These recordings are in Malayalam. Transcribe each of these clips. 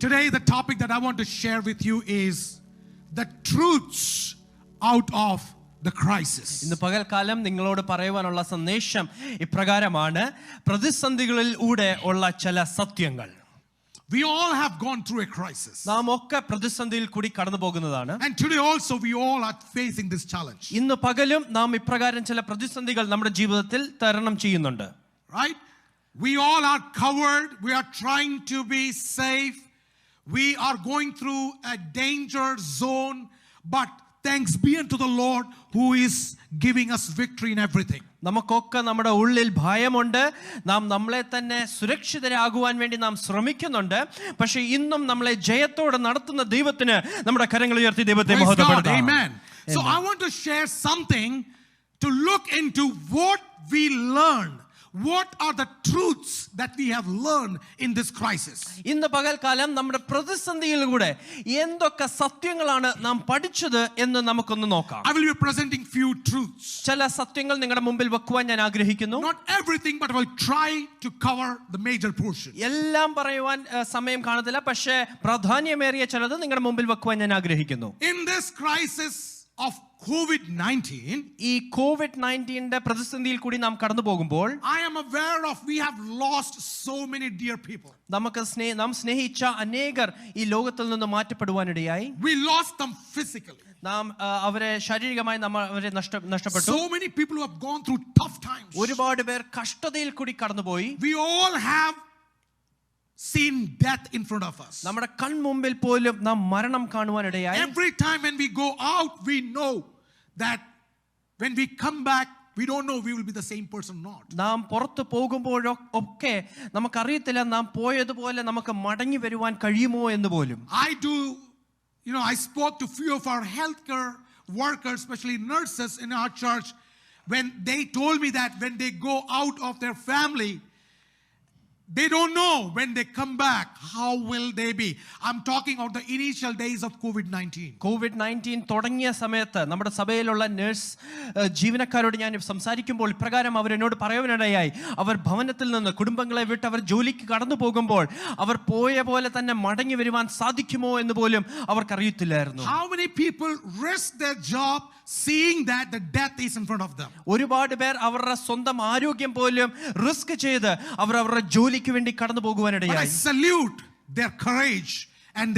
Today the topic that I want to share with you is the truths out of the crisis. ഇന്ന് പകൽക്കാലം നിങ്ങളോട് പറയുവാനുള്ള സന്ദേശം ഇപ്രകാരമാണ്, പ്രതിസന്ധികളിലൂടെ ഉള്ള ചില സത്യങ്ങൾ. We all have gone through a crisis. നാം ഒക്കെ പ്രതിസന്ധിയിൽ കൂടി കടന്നു പോകുന്നതാണ്. And today also we all are facing this challenge. ഇന്ന് പകലും നാം ഇപ്രകാരം ചില പ്രതിസന്ധികൾ നമ്മുടെ ജീവിതത്തിൽ തരണം ചെയ്യുന്നുണ്ട്. Right? We all are covered. We are trying to be safe. We are going through a danger zone, but thanks be unto the Lord who is giving us victory in everything. നമുക്കൊക്കെ നമ്മുടെ ഉള്ളിൽ ഭയമുണ്ട്. നാം നമ്മളെ തന്നെ സുരക്ഷിതരാകുവാൻ വേണ്ടി നാം ശ്രമിക്കുന്നുണ്ട്. പക്ഷേ ഇന്നും നമ്മളെ ജയത്തോടെ നടത്തുന്ന ദൈവത്തിന് നമ്മുടെ കരങ്ങൾ ഉയർത്തി ദൈവത്തെ മഹത്വപ്പെടുത്താം. Amen. So I want to share something to look into what we learned. What are the truths that we have learned in this crisis? ഇന്ന് പകൽക്കാലം നമ്മുടെ പ്രതിസന്ധിയിലൂടെ എന്തൊക്കെ സത്യങ്ങളാണ് നാം പഠിച്ചത് എന്ന് നമുക്കൊന്ന് നോക്കാം. I will be presenting few truths. ചില സത്യങ്ങൾ നിങ്ങളുടെ മുമ്പിൽ വെക്കുവാൻ ഞാൻ ആഗ്രഹിക്കുന്നു. Not everything, but I will try to cover the major portion. എല്ലാം പറയുവാൻ സമയം കാണത്തില്ല, പക്ഷേ പ്രാധാന്യമേറിയ ചിലത് നിങ്ങളുടെ മുമ്പിൽ വെക്കുവാൻ ഞാൻ ആഗ്രഹിക്കുന്നു. In this crisis of COVID-19, ഈ COVID-19 പ്രതിസന്ധിയിൽ കൂടി നാം കടന്നു പോകുമ്പോൾ I am aware of we have lost so many dear people. നാം സ്നേഹിച്ച അനേകർ ഈ ലോകത്തിൽ നിന്ന് മാറ്റപ്പെടുവാനിടയായി. We lost them physically. നാം അവരെ ശാരീരികമായി അവരെ നഷ്ടപ്പെട്ടു. So many people who have gone through tough times. ഒരുപാട് പേർ കഷ്ടതയിൽ കൂടി കടന്നുപോയി. We all have seen death in front of us. നമ്മുടെ കൺമുമ്പിൽ പോലും നാം മരണം കാണുവാനിടയായി. Every time when we go out, we know that when we come back, we don't know we will be the same person or not. നാം പുറത്തു പോകുമ്പോഴൊക്കെ നമുക്കറിയത്തില്ല നാം പോയതുപോലെ നമുക്ക് മടങ്ങി വരുവാൻ കഴിയുമോ എന്ന് പോലും. I spoke to few of our healthcare workers, especially nurses in our church, when they told me that when they go out of their family, they don't know when they come back how will they be. I'm talking about the initial days of COVID-19. COVID-19 തുടങ്ങിയ സമയത്ത് നമ്മുടെ സഭയിലുള്ള നഴ്സ് ജീവനക്കാരോട് ഞാൻ സംസാരിക്കുമ്പോൾ ഇപ്രകാരം അവരെന്നോട് പറയുവാനിടയായി, അവർ ഭവനത്തിൽ നിന്ന് കുടുംബങ്ങളെ വിട്ട് അവർ ജോലിക്ക് കടന്നു പോകുമ്പോൾ അവർ പോയ പോലെ തന്നെ മടങ്ങി വരുവാൻ സാധിക്കുമോ എന്ന് പോലും അവർക്കറിയത്തില്ലായിരുന്നു. How many people risk their job seeing that the death is in front of them? ഒരുപാട് പേർ അവരുടെ സ്വന്തം ആരോഗ്യം പോലും റിസ്ക് ചെയ്ത് അവരുടെ ജോലിക്ക് വേണ്ടി കടന്നു പോകുവാനിടയായി. I salute their courage and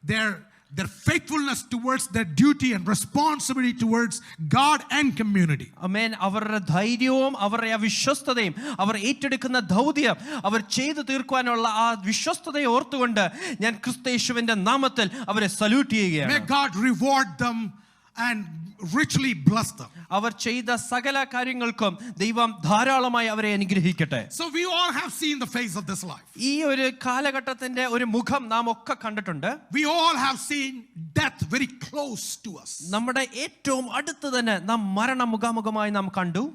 their faithfulness towards their duty and responsibility towards God and community. ആമേൻ. അവരുടെ ധൈര്യവും അവരുടെ വിശ്വസ്തതയും അവർ ഏറ്റെടുക്കുന്ന ദൗത്യം അവർ ചെയ്തു തീർക്കുവാനുള്ള ആ വിശ്വസ്തതയെ ഓർത്തുകൊണ്ട് ഞാൻ ക്രിസ്തുയേശുവിന്റെ നാമത്തിൽ അവരെ സല്യൂട്ട് ചെയ്യുകയാണ്. May God reward them and richly bless them. അവർ ചെയ്ത സകല കാര്യങ്ങൾക്കും ദൈവം ധാരാളമായി അവരെ അനുഗ്രഹിക്കട്ടെ. So we all have seen the face of this life. ഈ ഒരു കാലഘട്ടത്തിന്റെ ഒരു മുഖം നാം ഒക്കെ കണ്ടിട്ടുണ്ട്. We all have seen death very close to us. നമ്മുടെ ഏറ്റവും അടുത്ത് തന്നെ നാം മരണം മുഖാമുഖമായി നാം കണ്ടു.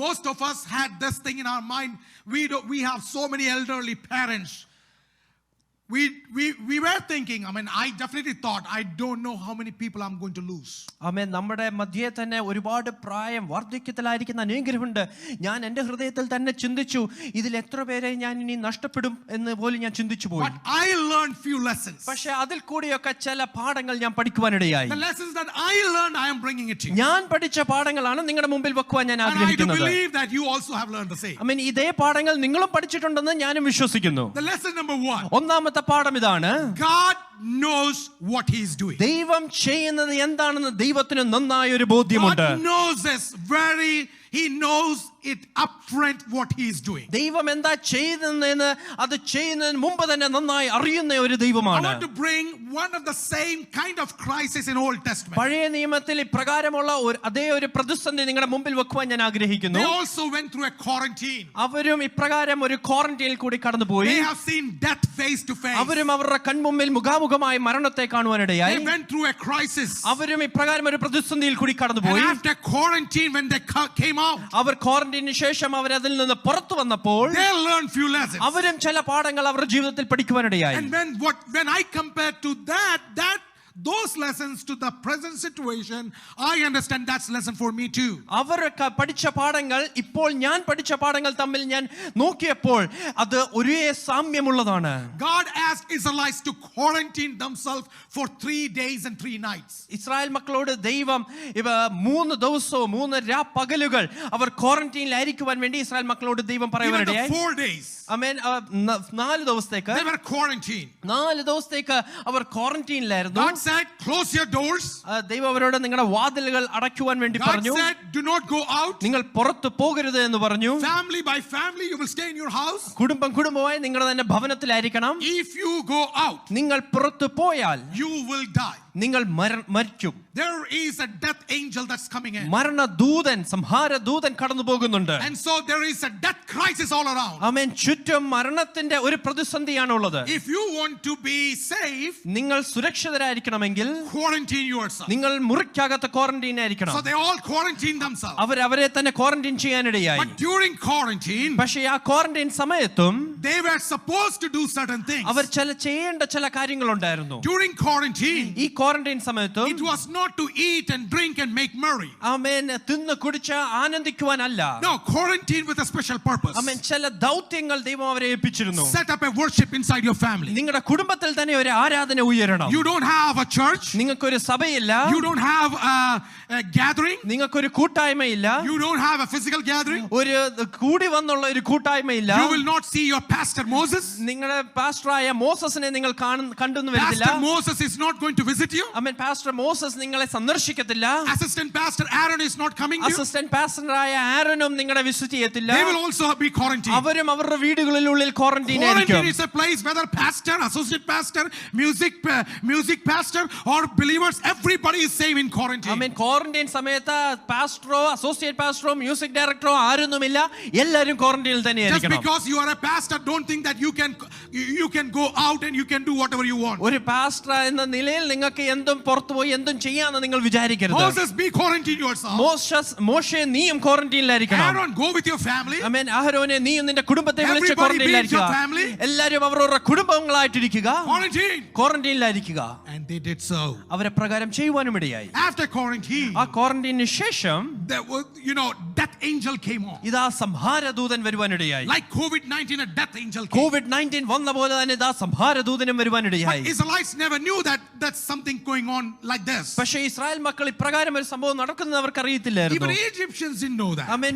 Most of us had this thing in our mind. We have so many elderly parents. We were thinking, I definitely thought, I don't know how many people I'm going to lose. ആമേൻ. നമ്മുടെ മധ്യേ തന്നെ ഒരുപാട് പ്രായം വാർദ്ധക്യത്തിലായിരിക്കുന്ന അനേകരുണ്ട്. ഞാൻ എൻ്റെ ഹൃദയത്തിൽ തന്നെ ചിന്തിച്ചു, ഇതിൽ എത്ര പേരെ ഞാൻ ഇനി നഷ്ടപ്പെടും എന്ന് പോലും ഞാൻ ചിന്തിച്ചു പോയി. But I learned few lessons. പക്ഷേ അതിൽ കൂടിയൊക്കെ ചില പാഠങ്ങൾ ഞാൻ പഠിക്കുവാനിടയായി. The lessons that I learned, I am bringing it to you. ഞാൻ പഠിച്ച പാഠങ്ങളാണ് നിങ്ങളുടെ മുമ്പിൽ വെക്കുവാൻ ഞാൻ ആഗ്രഹിക്കുന്നത്. And I do believe that you also have learned the same. ആമേൻ. ഇതേ പാഠങ്ങൾ നിങ്ങളും പഠിച്ചിട്ടുണ്ടെന്ന് ഞാനും വിശ്വസിക്കുന്നു. The lesson number 1. ഒന്നാമത്തെ പാഠം ഇതാണ്, God knows what he is doing. ദൈവം ചെയ്യുന്നത് എന്താണെന്ന് ദൈവത്തിന് നന്നായ ഒരു ബോധ്യമുണ്ട്. God knows this he knows it upfront what he is doing. ദൈവം എന്താ ചെയ്യുന്നതെന്ന് അത് ചെയ്യുന്നതിന് മുമ്പ് തന്നെ നന്നായി അറിയുന്ന ഒരു ദൈവമാണ്. I want to bring one of the same kind of crisis in Old Testament. പഴയ നിയമത്തിൽ ഇപ്രകാരമുള്ള അതേ ഒരു പ്രതിസന്ധി നിങ്ങളുടെ മുമ്പിൽ വെക്കുവാൻ ഞാൻ ആഗ്രഹിക്കുന്നു. They also went through a quarantine. അവരും ഇപ്രകാരം ഒരു ക്വാറന്റൈനിൽ കൂടി കടന്നുപോയി. They have seen death face to face. അവരും അവരുടെ കൺമുമ്പിൽ മുഖാമുഖമായി മരണത്തെ കാണുവാനിടയായി. They went through a crisis. അവരും ഇപ്രകാരം ഒരു പ്രതിസന്ധിയിൽ കൂടി കടന്നുപോയി. And after quarantine, when they came out, അവർ ക്വാറന്റൈനിന് ശേഷം അവർ അതിൽ നിന്ന് പുറത്തു വന്നപ്പോൾ they learned few lessons. അവരും ചില പാഠങ്ങൾ അവരുടെ ജീവിതത്തിൽ പഠിക്കുവാനിടയായി. And when I compare to that those lessons to the present situation, I understand that's lesson for me too. അവർ പഠിച്ച പാഠങ്ങൾ ഇപ്പോൾ ഞാൻ പഠിച്ച പാഠങ്ങൾ തമ്മിൽ ഞാൻ നോക്കിയപ്പോൾ അത് ഒരേ സാമ്യമുള്ളതാണ്. God asked Israelites to quarantine themselves for 3 days and 3 nights. Israel മക്കളോട് ദൈവം 3 ദിവസവും 3 രാപ്പകലുകൾ അവർ ക്വാറന്റൈനിലായിരിക്കുവാൻ വേണ്ടി ഇസ്രായേൽ മക്കളോട് ദൈവം പറയുവാനിടയായി. 4 days. ആമേൻ. 4 ദിവസത്തേക്ക് They were quarantined. 4 ദിവസത്തേക്ക് അവർ ക്വാറന്റൈനിലായിരുന്നു. God said, close your doors. ദൈവം അവരോട് നിങ്ങളുടെ വാതിലുകൾ അടയ്ക്കുവാൻ വേണ്ടി God പറഞ്ഞു. said, do not go out. നിങ്ങൾ പുറത്ത് പോകരുത് എന്ന് പറഞ്ഞു. Family by family, you will stay in your house. കുടുംബമായി നിങ്ങൾ തന്നെ ഭവനത്തിലായിരിക്കണം. If you go out, നിങ്ങൾ പുറത്ത് പോയാൽ you will die. നിങ്ങൾ മരിക്കും. There is a death angel that's coming in. മരണദൂതൻ, സംഹാരദൂതൻ കടന്നു പോകുന്നുണ്ട്. And so there is a death crisis all around. ആമേൻ. ചുറ്റും മരണത്തിന്റെ ഒരു പ്രതിസന്ധിയാണ് ഉള്ളത്. If you want to be safe, നിങ്ങൾ സുരക്ഷിതരായിരിക്കണമെങ്കിൽ quarantine yourself. നിങ്ങൾ മുറിക്കകത്ത് ക്വാറന്റൈൻ ആയിരിക്കണം. So they all quarantine themselves. അവരെ തന്നെ ക്വാറന്റൈൻ ചെയ്യാനിടയായി. But during quarantine, പക്ഷേ ആ ക്വാറന്റൈൻ സമയത്തും they were supposed to do certain things. അവർ ചെയ്യേണ്ട ചില കാര്യങ്ങളുണ്ടായിരുന്നു. During quarantine, ഈ ക്വാറന്റൈൻ സമയത്തും it was not to eat and drink and make merry. ആമേൻ. തിന്ന് കുടിച്ച് ആനന്ദിക്കുവാനല്ല. No, quarantine with a special purpose. ആമേൻ. ചില ദൗത്യങ്ങൾ ദൈവം അവരെ ഏൽപ്പിച്ചിരുന്നു. Set up a worship inside your family. നിങ്ങളുടെ കുടുംബത്തിൽ തന്നെ ഒരു ആരാധന ഉയരണം. You don't have a church. നിങ്ങൾക്കൊരു സഭയില്ല. You don't have a gathering. നിങ്ങൾക്കൊരു കൂട്ടായ്മയില്ല. You don't have a physical gathering. ഒരു കൂടി വന്നുള്ള ഒരു കൂട്ടായ്മയില്ല. You will not see your pastor Moses. നിങ്ങളുടെ പാസ്റ്ററായ മോസസിനെ നിങ്ങൾ കണ്ടെന്ന് വരില്ല. Pastor Moses is not going to visit you. Amen. Pastor Moses നിങ്ങളെ സന്ദർശിക്കത്തില്ല. Assistant pastor Aaron is not coming to you. Assistant പാസ്റ്ററായ ആരോനും നിങ്ങളെ വിസിറ്റ് ചെയ്യത്തില്ല. They will also be quarantined. അവരും അവരുടെ വീടുകളിലുള്ളിൽ ക്വാറന്റൈൻ Quarantine ആയിരിക്കും. is a place whether pastor, associate pastor, music pastor or believers, everybody is safe in quarantine. Amen. Quarantine സമയത്ത് പാസ്റ്ററോ അസോസിയേറ്റ് പാസ്റ്ററോ മ്യൂസിക് ഡയറക്ടറോ ആരൊന്നുമില്ല. എല്ലാവരും ക്വാറന്റൈനിൽ Just തന്നെയായിരിക്കണം. because you are a pastor, don't think that you can go out and you can do whatever you want. ഒരു പാസ്റ്റർ എന്ന നിലയിൽ നിങ്ങൾക്ക് എന്തും പുറത്തുപോയി എന്തും ചെയ്യാമെന്ന് നിങ്ങൾ വിചാരിക്കരുത്. Moses, be quarantined yourself. മോശെ നീയും ക്വാറന്റൈനിലായിരിക്കണം. Aaron, go with your family. ആമേൻ. അഹരോനെ നീയും നിന്റെ കുടുംബത്തെ വിളിച്ച് Everybody be with your ക്വാറന്റൈനിലായിരിക്കുക. family. എല്ലാവരും അവരവരുടെ കുടുംബങ്ങളായിട്ടിരിക്കുക. Quarantine. ക്വാറന്റൈനിലായിരിക്കുക. And they did so. അവരെ പ്രകാരം ചെയ്യുവാനും ഇടയായി. After quarantine, ആ ക്വാറന്റൈനിന് ശേഷം there was, death angel came on. ഇതാ സംഹാരദൂതൻ വരുവാനിടയായി. Like COVID-19, a death angel came. COVID-19 വന്ന പോലെ തന്നെ ഇതാ സംഹാരദൂതനും വരുവാനിടയായി. But Israelites never knew that that's something going on like this. പക്ഷേ ഇസ്രായേൽ മക്കൾ ഇപ്രകാരം ഒരു സംഭവം നടക്കുന്നത് അവർക്ക് അറിയത്തില്ലായിരുന്നു. Even Egyptians didn't know that. ആമേൻ.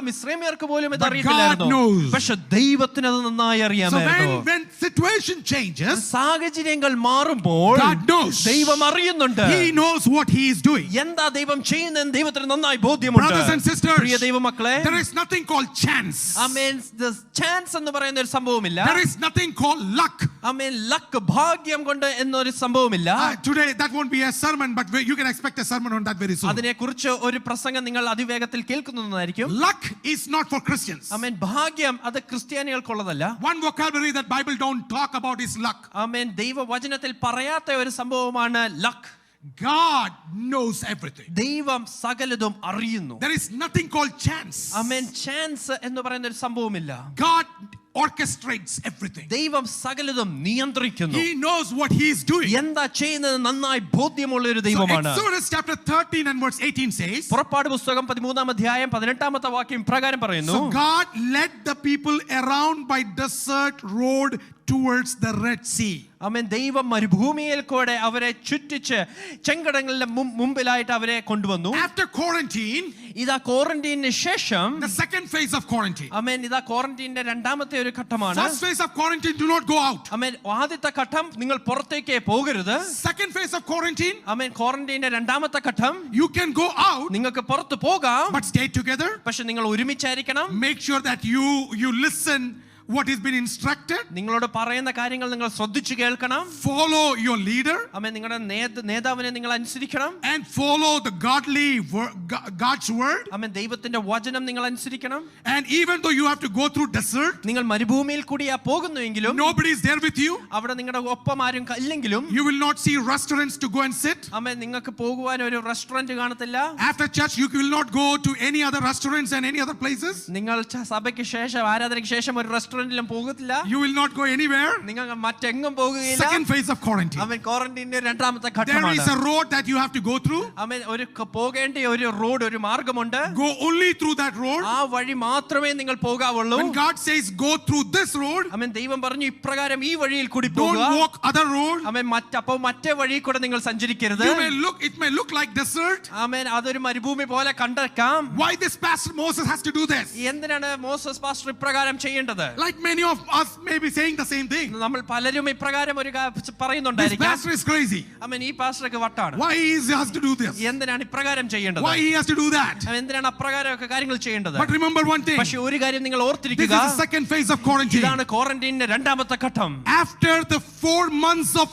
മിസ്രൈമ്യർക്ക് പോലും ഇത് But അറിയത്തില്ലായിരുന്നു. God knows. പക്ഷേ ദൈവത്തിന് അത് നന്നായി So അറിയാമായിരുന്നു. when situation changes, സാഹചര്യങ്ങൾ മാറുമ്പോൾ God knows. ദൈവം അറിയുന്നുണ്ട്. He knows what He is doing. എന്താ ദൈവം ചെയ്യുന്നതെന്ന് ദൈവത്തിന് നന്നായി ബോധ്യമുണ്ട്. Brothers and sisters, പ്രിയ ദൈവമക്കളെ, there is nothing called chance. Amen. Chance എന്ന് പറയുന്ന ഒരു സംഭവമില്ല. There is nothing called luck. Amen. Luck ഭാഗ്യം കൊണ്ട് എന്നൊരു സംഭവമില്ല. Today that won't be a sermon, but you can expect a sermon on that very soon. അതിനെക്കുറിച്ച് ഒരു പ്രസംഗം നിങ്ങൾ അതിവേഗത്തിൽ കേൾക്കുന്നതായിരിക്കും. Luck is not for Christians. ആമേൻ. ഭാഗ്യം അത് ക്രിസ്ത്യാനികൾക്കുള്ളതല്ല. One vocabulary that Bible don't talk about is luck. ആമേൻ. ദൈവവചനത്തിൽ പറയാത്ത ഒരു സംഭവമാണ് ലക്ക്. God knows everything. ദൈവം സകലതും അറിയുന്നു. There is nothing called chance. Amen. Chance എന്ന് പറയുന്ന ഒരു സംഭവമില്ല. God orchestrates everything. ദൈവം സകലതും നിയന്ത്രിക്കുന്നു. He knows what He is doing. എന്താ ചെയ്യുന്നത് നന്നായി ബോധ്യമുള്ള ഒരു So ദൈവമാണ്. Exodus chapter 13 and verse 18 says, പുറപ്പാട് പുസ്തകം 13-ാം അധ്യായം 18-ാമത്തെ വാക്യം പ്രകാരം പറയുന്നു. so God led the people around by desert road towards the Red Sea. ആമേൻ. ദൈവം മരുഭൂമിയിൽ കൂടെ അവരെ ചുറ്റിച്ച് ചെങ്കടങ്ങളുടെ മുമ്പിലായിട്ട് അവരെ കൊണ്ടുവന്നു. After quarantine, ഇതാ ക്വാറന്റൈനിന് ശേഷം, the second phase of quarantine. ആമേൻ, ഇതാ ക്വാറന്റൈനിന്റെ രണ്ടാമത്തെ ഒരു ഘട്ടമാണ്. First phase of quarantine, do not go out. ആമേൻ. ആദ്യത്തെ ഘട്ടം നിങ്ങൾ പുറത്തേക്ക് പോകരുത്. Second phase of quarantine, ആമേൻ. ക്വാറന്റൈനിന്റെ രണ്ടാമത്തെ ഘട്ടം you can go out, നിങ്ങൾക്ക് പുറത്ത് പോകാം, but stay together. പക്ഷെ നിങ്ങൾ ഒരുമിച്ചായിരിക്കണം. Make sure that you listen what has been instructed. നിങ്ങളോട് പറയുന്ന കാര്യങ്ങൾ നിങ്ങൾ ശ്രദ്ധിച്ചു കേൾക്കണം. Follow your leader. ആമേൻ. നിങ്ങളുടെ നേതാവിനെ നിങ്ങൾ അനുസരിക്കണം. And follow the God's word. ആമേൻ. ദൈവത്തിന്റെ വചനം നിങ്ങൾ അനുസരിക്കണം. And even though you have to go through desert, നിങ്ങൾ മരുഭൂമിയിൽ കൂടിയാ പോകുന്നുവെങ്കിലും, nobody is there with you. അവിടെ നിങ്ങളുടെ ഒപ്പം ആരും ഇല്ലെങ്കിലും, You will not see restaurants to go and sit. ആമേൻ, നിങ്ങൾക്ക് പോകുവാൻ ഒരു റെസ്റ്റോറന്റ് കാണത്തില്ല. After church, you will not go to any other restaurants and any other places. നിങ്ങൾ സഭയ്ക്ക് ശേഷം, ആരാധനയ്ക്ക് ശേഷം ഒരു റെസ്റ്റോറന്റ് റെസ്റ്റോറന്റിലും പോകത്തില്ല, you will not go anywhere. നിങ്ങൾ മറ്റെങ്ങും പോകുകയില്ല. Second phase of quarantine. അവൻ ക്വാറന്റൈനിന്റെ രണ്ടാമത്തെ There ഘട്ടമാണ്. is a road that you have to go through. അവൻ ഒരു പോകേണ്ട ഒരു റോഡ്, ഒരു മാർഗമുണ്ട്. Go only through that road. ആ വഴി മാത്രമേ നിങ്ങൾ പോകാവുള്ളൂ. When God says go through this road, അവൻ ദൈവം പറഞ്ഞു ഇപ്രകാരം ഈ വഴിയിൽ കൂടി don't പോകുക. walk other road. അവൻ മറ്റേ വഴി കൂടെ നിങ്ങൾ സഞ്ചരിക്കരുത്. It may look like desert. അവൻ അതൊരു മരുഭൂമി പോലെ കണ്ടേക്കാം. Why this pastor Moses has to do this? എന്തിനാണ് മോസസ് പാസ്റ്റർ ഇപ്രകാരം ചെയ്യേണ്ടത്? Like many of us may be saying the same thing. നമ്മൾ പലരും ഇപ്രകാരം ഒരു This പറയുന്നുണ്ടായിരിക്കാം. pastor is crazy. അവൻ ഈ പാസ്റ്റർക്ക് വട്ടാണ്. Why he has to do this? എന്തിനാണ് ഇപ്രകാരം ചെയ്യേണ്ടത്? Why he has to do that? അവൻ എന്തിനാണ് അപ്രകാരമൊക്കെ കാര്യങ്ങൾ ചെയ്യേണ്ടത്? But remember one thing. പക്ഷെ ഒരു കാര്യം നിങ്ങൾ This ഓർത്തിരിക്കുക, is the second phase of quarantine. ഇതാണ് ക്വാറന്റൈനിന്റെ രണ്ടാമത്തെ ഘട്ടം. After the 4 months of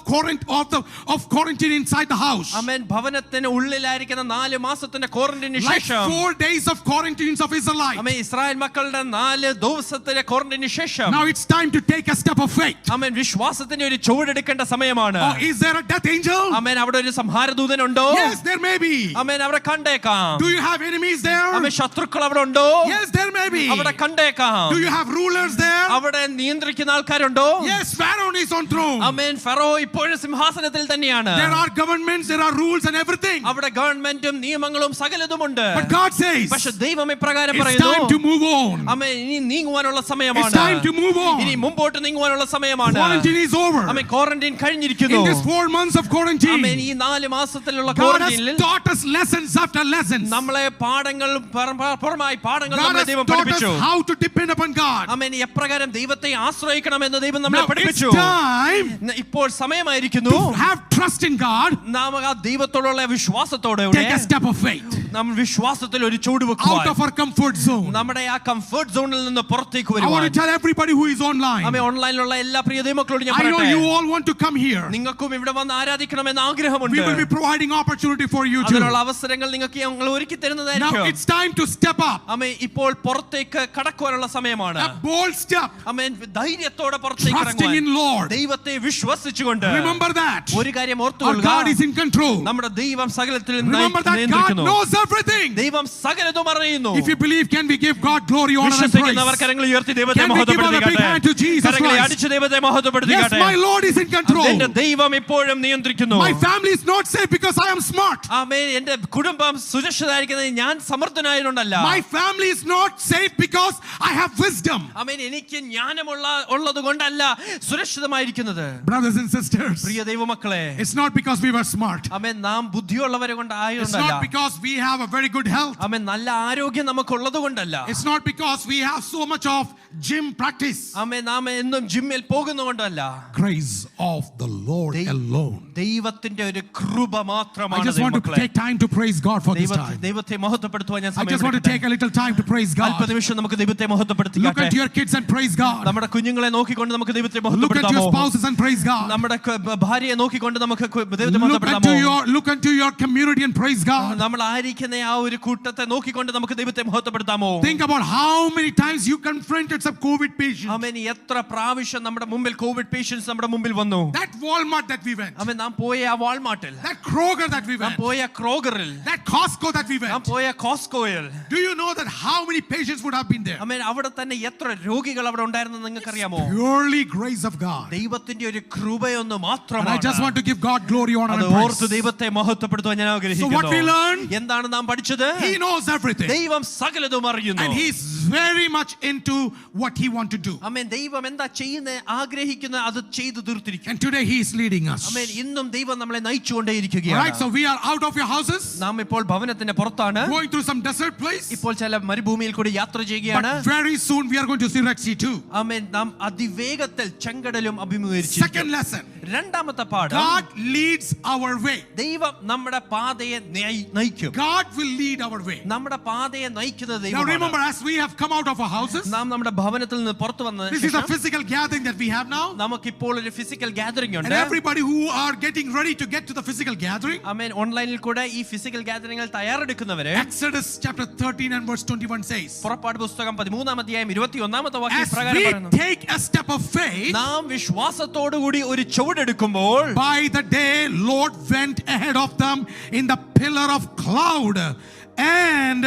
quarantine inside the house, അവൻ ഭവനത്തിന് ഉള്ളിലായിരിക്കുന്ന 4 മാസത്തിന്റെ ക്വാറന്റൈനിന് like ശേഷം, 4 days of quarantines of Israelites, അവൻ ഇസ്രായേൽ മക്കളുടെ 4 ദിവസത്തിലെ ക്വാറന്റൈനിന് ശേഷം now it's time to take a step of faith. അവൻ വിശ്വാസത്തിന്റെ ഒരു ചുവടെടുക്കേണ്ട സമയമാണ്. Oh, is there a death angel? അവൻ അവിടെ ഒരു സംഹാരദൂതനുണ്ടോ? Yes, there may be. അവൻ അവിടെ കണ്ടേക്കാം. Do you have enemies there? അവൻ ശത്രുക്കൾ അവിടെ ഉണ്ടോ? Yes, there may be. അവിടെ കണ്ടേക്കാം. Do you have rulers there? അവിടെ നിയന്ത്രിക്കുന്ന ആൾക്കാരുണ്ടോ? Yes, Pharaoh is on throne. ആമേൻ. ഫറോ ഇപ്പോഴും സിംഹാസനത്തിൽ തന്നെയാണ്. There are governments, there are rules and everything. അവിടെ ഗവൺമെന്റും നിയമങ്ങളും സകലതുമുണ്ട്. But God says, പക്ഷേ ദൈവം ഇപ്രകാരം it's പറയുന്നു, time to move on. ആമേൻ, ഇനി നീങ്ങുവാനുള്ള സമയമാണ്. It's time to move on. ഇനി മുമ്പോട്ട് നീങ്ങുവാനുള്ള സമയമാണ്. Quarantine is over. Amen. Quarantine കഴിഞ്ഞിരിക്കുന്നു. In this 4 months of quarantine, ആമേൻ. ഈ 4 മാസത്തിലുള്ള God ക്വാറന്റൈനിൽ has taught us lessons after lessons. നമ്മളെ പാഠങ്ങൾ പുറമായി പാഠങ്ങൾ God നമ്മളെ has ദൈവം taught us പഠിപ്പിച്ചു. how to depend upon God. ആമേൻ. എപ്രകാരം ദൈവത്തെ ആശ്രയിക്കണമെന്ന് ദൈവം നമ്മളെ Now it's പഠിപ്പിച്ചു. time ഇപ്പോൾ സമയമായിരിക്കുന്നു to have trust in God. നാം ആ ദൈവത്തോടുള്ള വിശ്വാസത്തോടെ Take a step of faith നാം വിശ്വാസത്തിൽ ഒരു ചുവട് out വെക്കുവാൻ, of our comfort zone. നമ്മുടെ ആ കംഫർട്ട് സോണിൽ നിന്ന് പുറത്തേക്ക് I want വരുവാൻ. to tell everybody who is online. ആമേൻ. ഓൺലൈനിലുള്ള എല്ലാ പ്രിയ ദൈവമക്കളോടും ഞാൻ I know പറയട്ടെ, you all want to come here. നിങ്ങൾക്കും ഇവിടെ വന്ന് ആരാധിക്കണമെന്ന് ആഗ്രഹമുണ്ട്. We will be providing opportunity for you too. അതിനുള്ള അവസരങ്ങൾ നിങ്ങൾക്ക് ഞങ്ങൾ ഒരുക്കി Now തരുന്നതായിരിക്കും. it's time to step up. ആമേൻ. ഇപ്പോൾ പുറത്തേക്ക് കടക്കുവാനുള്ള സമയമാണ്. A bold step. ആമേൻ. ധൈര്യത്തോടെ പുറത്തേക്ക് Trusting in ഇറങ്ങുവാൻ, Lord. ദൈവത്തെ വിശ്വസിച്ചുകൊണ്ട്. Remember that. ഒരു കാര്യം Our ഓർത്തുകൊള്ളുക, God is in control. നമ്മുടെ ദൈവം സകലത്തിൽ Remember that God നിയന്ത്രിക്കുന്നു. knows everything. ദൈവം സകലതും അറിയുന്നു. If you believe, can we give God glory, honor and വിശ്വസിക്കുന്നവർ praise? കരങ്ങൾ ഉയർത്തി ദൈവത്തെ Can we give a big hand to മഹത്വപ്പെടുത്തിക്കട്ടെ. Jesus കരങ്ങളെ Christ? അടിച്ച് ദൈവത്തെ Yes, മഹത്വപ്പെടുത്തിക്കട്ടെ. my Lord is in control. എന്റെ ദൈവം ഇപ്പോഴും നിയന്ത്രിക്കുന്നു. My family is not safe because I am smart. ആമേൻ. എന്റെ കുടുംബം സുരക്ഷിതമായിരിക്കുന്നത് ഞാൻ സമർത്ഥനായതുകൊണ്ടല്ല. My family is not safe because I have wisdom. ആമേൻ. എനിക്ക് ഉള്ളത് കൊണ്ടല്ല സുരക്ഷിതമായിരിക്കുന്നത്. Brothers and sisters, പ്രിയ ദൈവമക്കളെ, it's not because we were smart. ആമേൻ, നാം ബുദ്ധിയുള്ളവരെ It's കൊണ്ടായതുകൊണ്ടല്ല. not because we have a very good health. ആമേൻ, നല്ല ആരോഗ്യം നമുക്കുള്ളത് കൊണ്ടല്ല. It's not because we have so much of gym practice. ആമേൻ, നാം എന്നും ജിമ്മിൽ പോകുന്നതുകൊണ്ടല്ല. Grace of the Lord alone. ദൈവത്തിന്റെ ഒരു കൃപ I മാത്രമാണ്. just want to take time to praise God for this time. ദൈവത്തെ മഹത്വപ്പെടുത്തുവാൻ ഞാൻ I just want to take a little time to praise God. അല്പനിമിഷം നമുക്ക് ദൈവത്തെ Look മഹത്വപ്പെടുത്തിക്കട്ടെ. at your kids and praise God. നമ്മുടെ കുഞ്ഞുങ്ങളെ നോക്കിക്കൊണ്ട് നമുക്ക് ദൈവത്തെ Look at your മഹത്വപ്പെടുത്താമോ? spouses and praise God. നമ്മുടെ ഭാര്യയെ നോക്കിക്കൊണ്ട് നമുക്ക് ദൈവത്തെ Look മഹത്വപ്പെടുത്താമോ? into your community and praise God. നമ്മൾ ആയിരിക്കുന്ന ആ ഒരു കൂട്ടത്തെ നോക്കിക്കൊണ്ട് നമുക്ക് ദൈവത്തെ മഹത്വപ്പെടുത്താമോ? Think about how many times you confronted some COVID patients. ആമേൻ. എത്ര പ്രാവശ്യം നമ്മുടെ മുമ്പിൽ കോവിഡ് പേഷ്യൻസ് നമ്മുടെ മുമ്പിൽ വന്നു. That Walmart that we went. ആമേൻ. നാം പോയ ആ വാൾമാർട്ടിൽ, That Kroger that we നാം went. പോയ ക്രോഗറിൽ, That Costco that we നാം went. പോയ കോസ്കോയിൽ. Do you know that how many patients would have been there? ആമേൻ. അവിടെ തന്നെ എത്ര രോഗികൾ അവിടെ ഉണ്ടായിരുന്നെന്ന് നിങ്ങൾക്കറിയാമോ? Purely grace of God. ദൈവത്തിന്റെ ഒരു കൃപയൊന്ന് And മാത്രമാണ്. I just want to give God glory, honor അത് and ഓർത്ത് praise. ദൈവത്തെ മഹത്വപ്പെടുത്തുവാൻ ഞാൻ So what we ആഗ്രഹിക്കുന്നു. learned? എന്താണ് നാം പഠിച്ചത്? He knows everything. ദൈവം സകലതും അറിയുന്നു. And he's very much into what he wants to do. ആമേൻ. ദൈവം എന്താ ചെയ്യുന്നത് ആഗ്രഹിക്കുന്ന അത് ചെയ്തു തീർത്തിരിക്കും. And today he is leading us. ആമേൻ. ഇന്നും ദൈവം നമ്മളെ Alright, നയിച്ചുകൊണ്ടേയിരിക്കുകയാണ്. so we are out of your houses, നാം ഇപ്പോൾ ഭവനത്തിന്റെ പുറത്താണ്. going through some desert place. ഇപ്പോൾ ചില മരുഭൂമിയിൽ കൂടി യാത്ര ചെയ്യുകയാണ്. But very soon we are going to see Red Sea too. ആമേൻ. നാം അതിവേഗത്തിൽ ചെങ്കടലും അഭിമുഖീകരിച്ചു. Second lesson. രണ്ടാമത്തെ പാഠം, God leads our way. ദൈവം നമ്മുടെ പാതയെ നയിക്കും. God will lead our way. നമ്മുടെ പാതയെ നയിക്കുന്നത് Now ദൈവമാണ്. remember, as we have come out of our houses, നാം നമ്മുടെ ഭവനത്തിൽ നിന്ന് പുറത്തു വന്നതിന് this is a ശേഷം physical gathering that we have now. നമുക്കിപ്പോൾ ഒരു ഫിസിക്കൽ ഗാദറിംഗ് And ഉണ്ട്. everybody who are getting ready to get to the physical gathering, ആമേൻ. ഓൺലൈനിൽ കൂടെ ഈ physical ഗാദറിംഗിൽ തയ്യാറെടുക്കുന്നവരെ Exodus chapter 13 and verse 21 says, പുറപ്പാട് പുസ്തകം 13 അധ്യായം 21 വാക്യം as പ്രകാരം we പറയുന്നു, take a step of faith, നാം വിശ്വാസത്തോടുകൂടി ഒരു ചുവടെടുക്കുമ്പോൾ, by the day Lord went ahead of them in the pillar of cloud and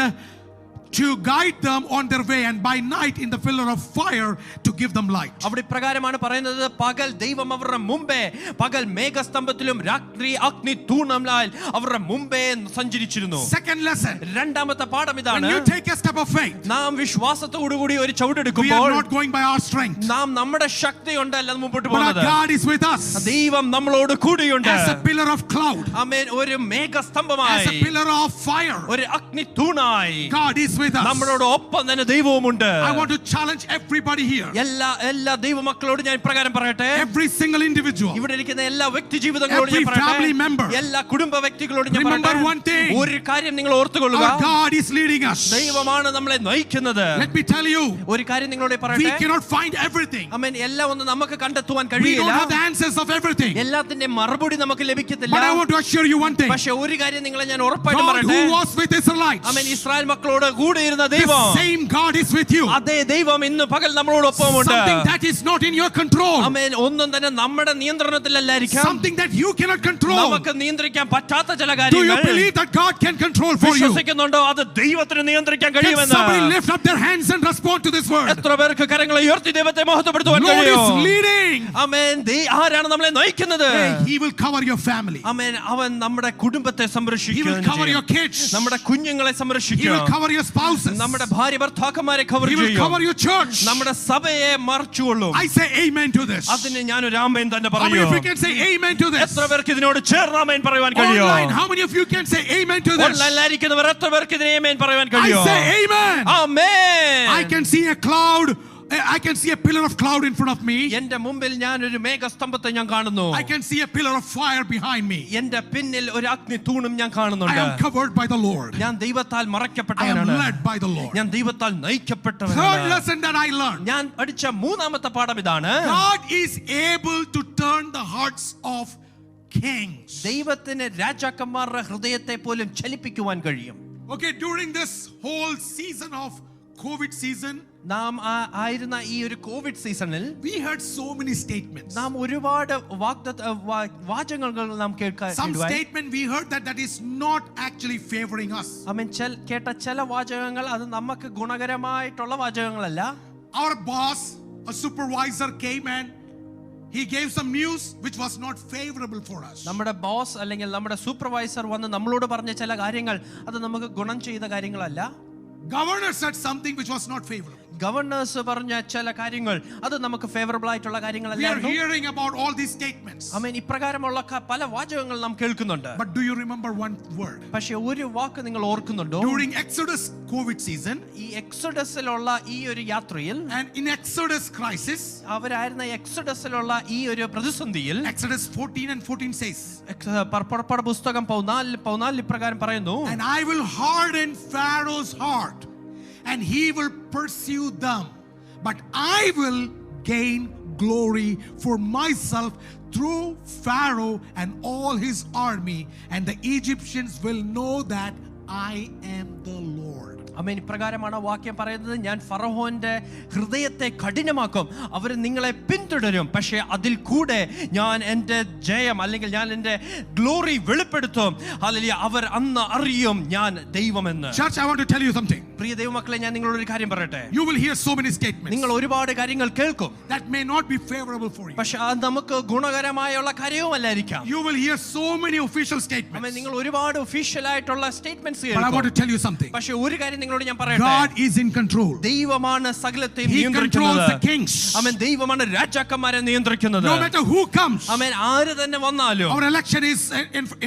to guide them on their way, and by night in the pillar of fire to give them light. അവിടെ ഇപ്രകാരമാണ് പറയുന്നത്, പകൽ ദൈവം അവരുടെ മുമ്പേ പകൽ മേഘസ്തംഭത്തിലും രാത്രി അഗ്നി തൂണാൽ അവരുടെ മുമ്പേ സഞ്ചരിച്ചിരുന്നു. Second lesson. രണ്ടാമത്തെ പാഠം When ഇതാണ്, you take a step of faith, നാം വിശ്വാസത്തോടുകൂടി ഒരു we ചവിടെടുക്കുമ്പോൾ are not going by our strength, നാം നമ്മുടെ ശക്തി കൊണ്ടല്ല മുമ്പോട്ട് but our പോകുന്നത്. God is with us ദൈവം നമ്മളോട് കൂടിയുണ്ട്. as a pillar of cloud, ആമേൻ. ഒരു as a മേഘസ്തംഭമായി, pillar of fire. ഒരു അഗ്നി തൂണായി God is with us. നമ്മളോട് ഒപ്പം തന്നെ ദൈവവുമുണ്ട്. I want to challenge everybody here, എല്ലാ ദൈവമക്കളോട് ഞാൻ ഇപ്രകാരം പറയട്ടെ, every single individual, ഇവിടെ ഇരിക്കുന്ന എല്ലാ വ്യക്തി ജീവിതങ്ങളോട് every ഞാൻ family member. പറയട്ടെ, എല്ലാ കുടുംബ വ്യക്തികളോട് ഞാൻ Remember one പറയട്ടെ, thing. ഒരു കാര്യം നിങ്ങൾ ഓർത്തുകൊള്ളുക, Our God is leading us. ദൈവമാണ് നമ്മളെ നയിക്കുന്നത്. Let me tell you, ഒരു കാര്യം നിങ്ങളോട് we പറയട്ടെ, cannot find everything. ആമേൻ. എല്ലാം ഒന്നും നമുക്ക് കണ്ടെത്തുവാൻ We don't കഴിയില്ല. have the answers of everything. എല്ലാത്തിന്റെ മറുപടി നമുക്ക് ലഭിക്കത്തില്ല. But I want to assure you one thing. പക്ഷെ ഒരു കാര്യം നിങ്ങളെ ഞാൻ ഉറപ്പായിട്ടും God പറയട്ടെ, who was with Israelites, amen, Israel മക്കളോട് കൂടെ ഇരുന്ന the ദൈവം, same God is with you. അതേ ദൈവം ഇന്ന് പകൽ നമ്മളോടൊപ്പമുണ്ട്. Something that is not in your control, ആമേൻ. ഒന്നും തന്നെ നമ്മുടെ നിയന്ത്രണത്തിലല്ലായിരിക്കാം, something that you cannot control. നമുക്ക് നിയന്ത്രിക്കാൻ പറ്റാത്ത ചില Do you കാര്യങ്ങൾ believe that God can control for you? വിശ്വസിക്കുന്നുണ്ടോ അത് ദൈവത്തിന് നിയന്ത്രിക്കാൻ Can കഴിയുമെന്ന്? somebody lift up their hands and respond to this word? എത്ര പേർക്ക് കരങ്ങളെ ഉയർത്തി ദൈവത്തെ മഹത്വപ്പെടുത്തുവാൻ Lord കഴിയും? is leading. ആമേൻ. ആരാണ് നമ്മളെ നയിക്കുന്നത്? Hey, He will cover your family. ആമേൻ. അവൻ നമ്മുടെ കുടുംബത്തെ He will സംരക്ഷിക്കും, cover your kids. നമ്മുടെ കുഞ്ഞുങ്ങളെ He സംരക്ഷിക്കും, will cover your spouses. നമ്മുടെ ഭാര്യ ഭർത്താക്കന്മാരെ കവർ He will ചെയ്യും, cover your church. നമ്മുടെ സഭയെ മറച്ചുകൊള്ളും. I say amen to this. അതിന് ഞാനൊരു ആമേൻ തന്നെ How many പറയൂ. of you can say amen to this? എത്ര പേർക്ക് ഇതിനോട് ചേർന്ന് ആമേൻ പറയുവാൻ കഴിയോ? Online, how many of you can say amen to this? ഓൺലൈനിലായിരിക്കുന്നവർ എത്ര പേർക്ക് ഇതിന് ആമേൻ പറയുവാൻ I കഴിയോ? say amen. Amen. I can see a cloud. I can see a pillar of cloud in front of me. എന്റെ മുമ്പിൽ ഞാൻ ഒരു മേഘസ്തംഭത്തെ ഞാൻ കാണുന്നു. I can see a pillar of fire behind me. എന്റെ പിന്നിൽ ഒരു അഗ്നി തൂണും ഞാൻ I കാണുന്നുണ്ട്. am covered by the Lord. ഞാൻ ദൈവത്താൽ I am മറയ്ക്കപ്പെട്ടവനാണ്. led by the Lord. ഞാൻ ദൈവത്താൽ Third നയിക്കപ്പെട്ടവനാണ്. lesson that I learned. ഞാൻ പഠിച്ച മൂന്നാമത്തെ പാഠം ഇതാണ്, God is able to turn the hearts of kings. ദൈവത്തിന് രാജാക്കന്മാരുടെ ഹൃദയത്തെ പോലും ചലിപ്പിക്കുവാൻ കഴിയും. Okay, during this whole season of COVID season, നാം ആയിരുന്ന ഈ ഒരു കോവിഡ് സീസണിൽ we heard so many statements. നാം ഒരുപാട് വാചകങ്ങൾ നാം Some statement we heard that is not actually favoring us. കേട്ട ചില വാചകങ്ങൾ അത് നമുക്ക് ഗുണകരമായിട്ടുള്ള വാചകങ്ങളല്ല. Our boss, a supervisor came and he gave some news which was not favorable for us. നമ്മുടെ ബോസ് അല്ലെങ്കിൽ നമ്മുടെ സൂപ്പർവൈസർ വന്ന് നമ്മളോട് പറഞ്ഞ ചില കാര്യങ്ങൾ അത് നമുക്ക് ഗുണം ചെയ്ത കാര്യങ്ങളല്ല. Governor said something which was not favorable. Governor's പറഞ്ഞ ചില കാര്യങ്ങൾ അത് നമുക്ക് ഫേവറബിൾ ആയിട്ടുള്ള We are കാര്യങ്ങളല്ലായിരുന്നു. hearing about all these statements. ആമേൻ. ഇപ്രകാരമുള്ള പല വാചകങ്ങൾ നാം കേൾക്കുന്നുണ്ട്. But do you remember one word? പക്ഷെ ഒരു വാക്ക് നിങ്ങൾ ഓർക്കുന്നുണ്ടോ? During Exodus COVID season ഈ എക്സോഡസിലുള്ള ഈ ഒരു യാത്രയിൽ, and in Exodus crisis, അവരായിരുന്ന എക്സോഡസിലുള്ള ഈ ഒരു പ്രതിസന്ധിയിൽ, Exodus 14 and 14 says, പുറപ്പാട് പുസ്തകം 14 ഇപ്രകാരം പറയുന്നു, and I will harden Pharaoh's heart and he will pursue them, but I will gain glory for myself through Pharaoh and all his army, and the Egyptians will know that I am the Lord. ആമേൻ. ഇപ്രകാരമാണ് വാക്യം പറയുന്നത്, ഞാൻ ഫറവോന്റെ ഹൃദയത്തെ കഠിനമാക്കും, അവർ നിങ്ങളെ പിന്തുടരും, പക്ഷേ അതിൽ കൂടെ ഞാൻ എൻ്റെ ജയം അല്ലെങ്കിൽ ഞാൻ എൻ്റെ ഗ്ലോറി വെളിപ്പെടുത്തും. ഹല്ലേലൂയ. അവർ അന്ന് അറിയും ഞാൻ ദൈവമെന്ന്. Church, I want to tell you something. പ്രിയ ദൈവമക്കളെ, ഞാൻ നിങ്ങളോട് ഒരു കാര്യം പറയട്ടെ. You will hear so many statements നിങ്ങൾ ഒരുപാട് കാര്യങ്ങൾ കേൾക്കും, that may not be favorable for you. പക്ഷെ അത് നമുക്ക് ഗുണകരമായുള്ള കാര്യവുമല്ലായിരിക്കാം. You will hear so many official statements. ആമേൻ. നിങ്ങൾ ഒരുപാട് ഒഫീഷ്യൽ ആയിട്ടുള്ള statements But I want to കേൾക്കും, tell you something. പക്ഷെ ഒരു കാര്യം നിങ്ങളോട് ഞാൻ പറയട്ടെ, God is in control. ദൈവമാണ് സകലത്തെയും He controls നിയന്ത്രിക്കുന്നത്. the kings. ആമേൻ. ദൈവമാണ് രാജാക്കന്മാരെ നിയന്ത്രിക്കുന്നത്. No matter who comes, ആമേൻ. ആര് തന്നെ വന്നാലും, our election is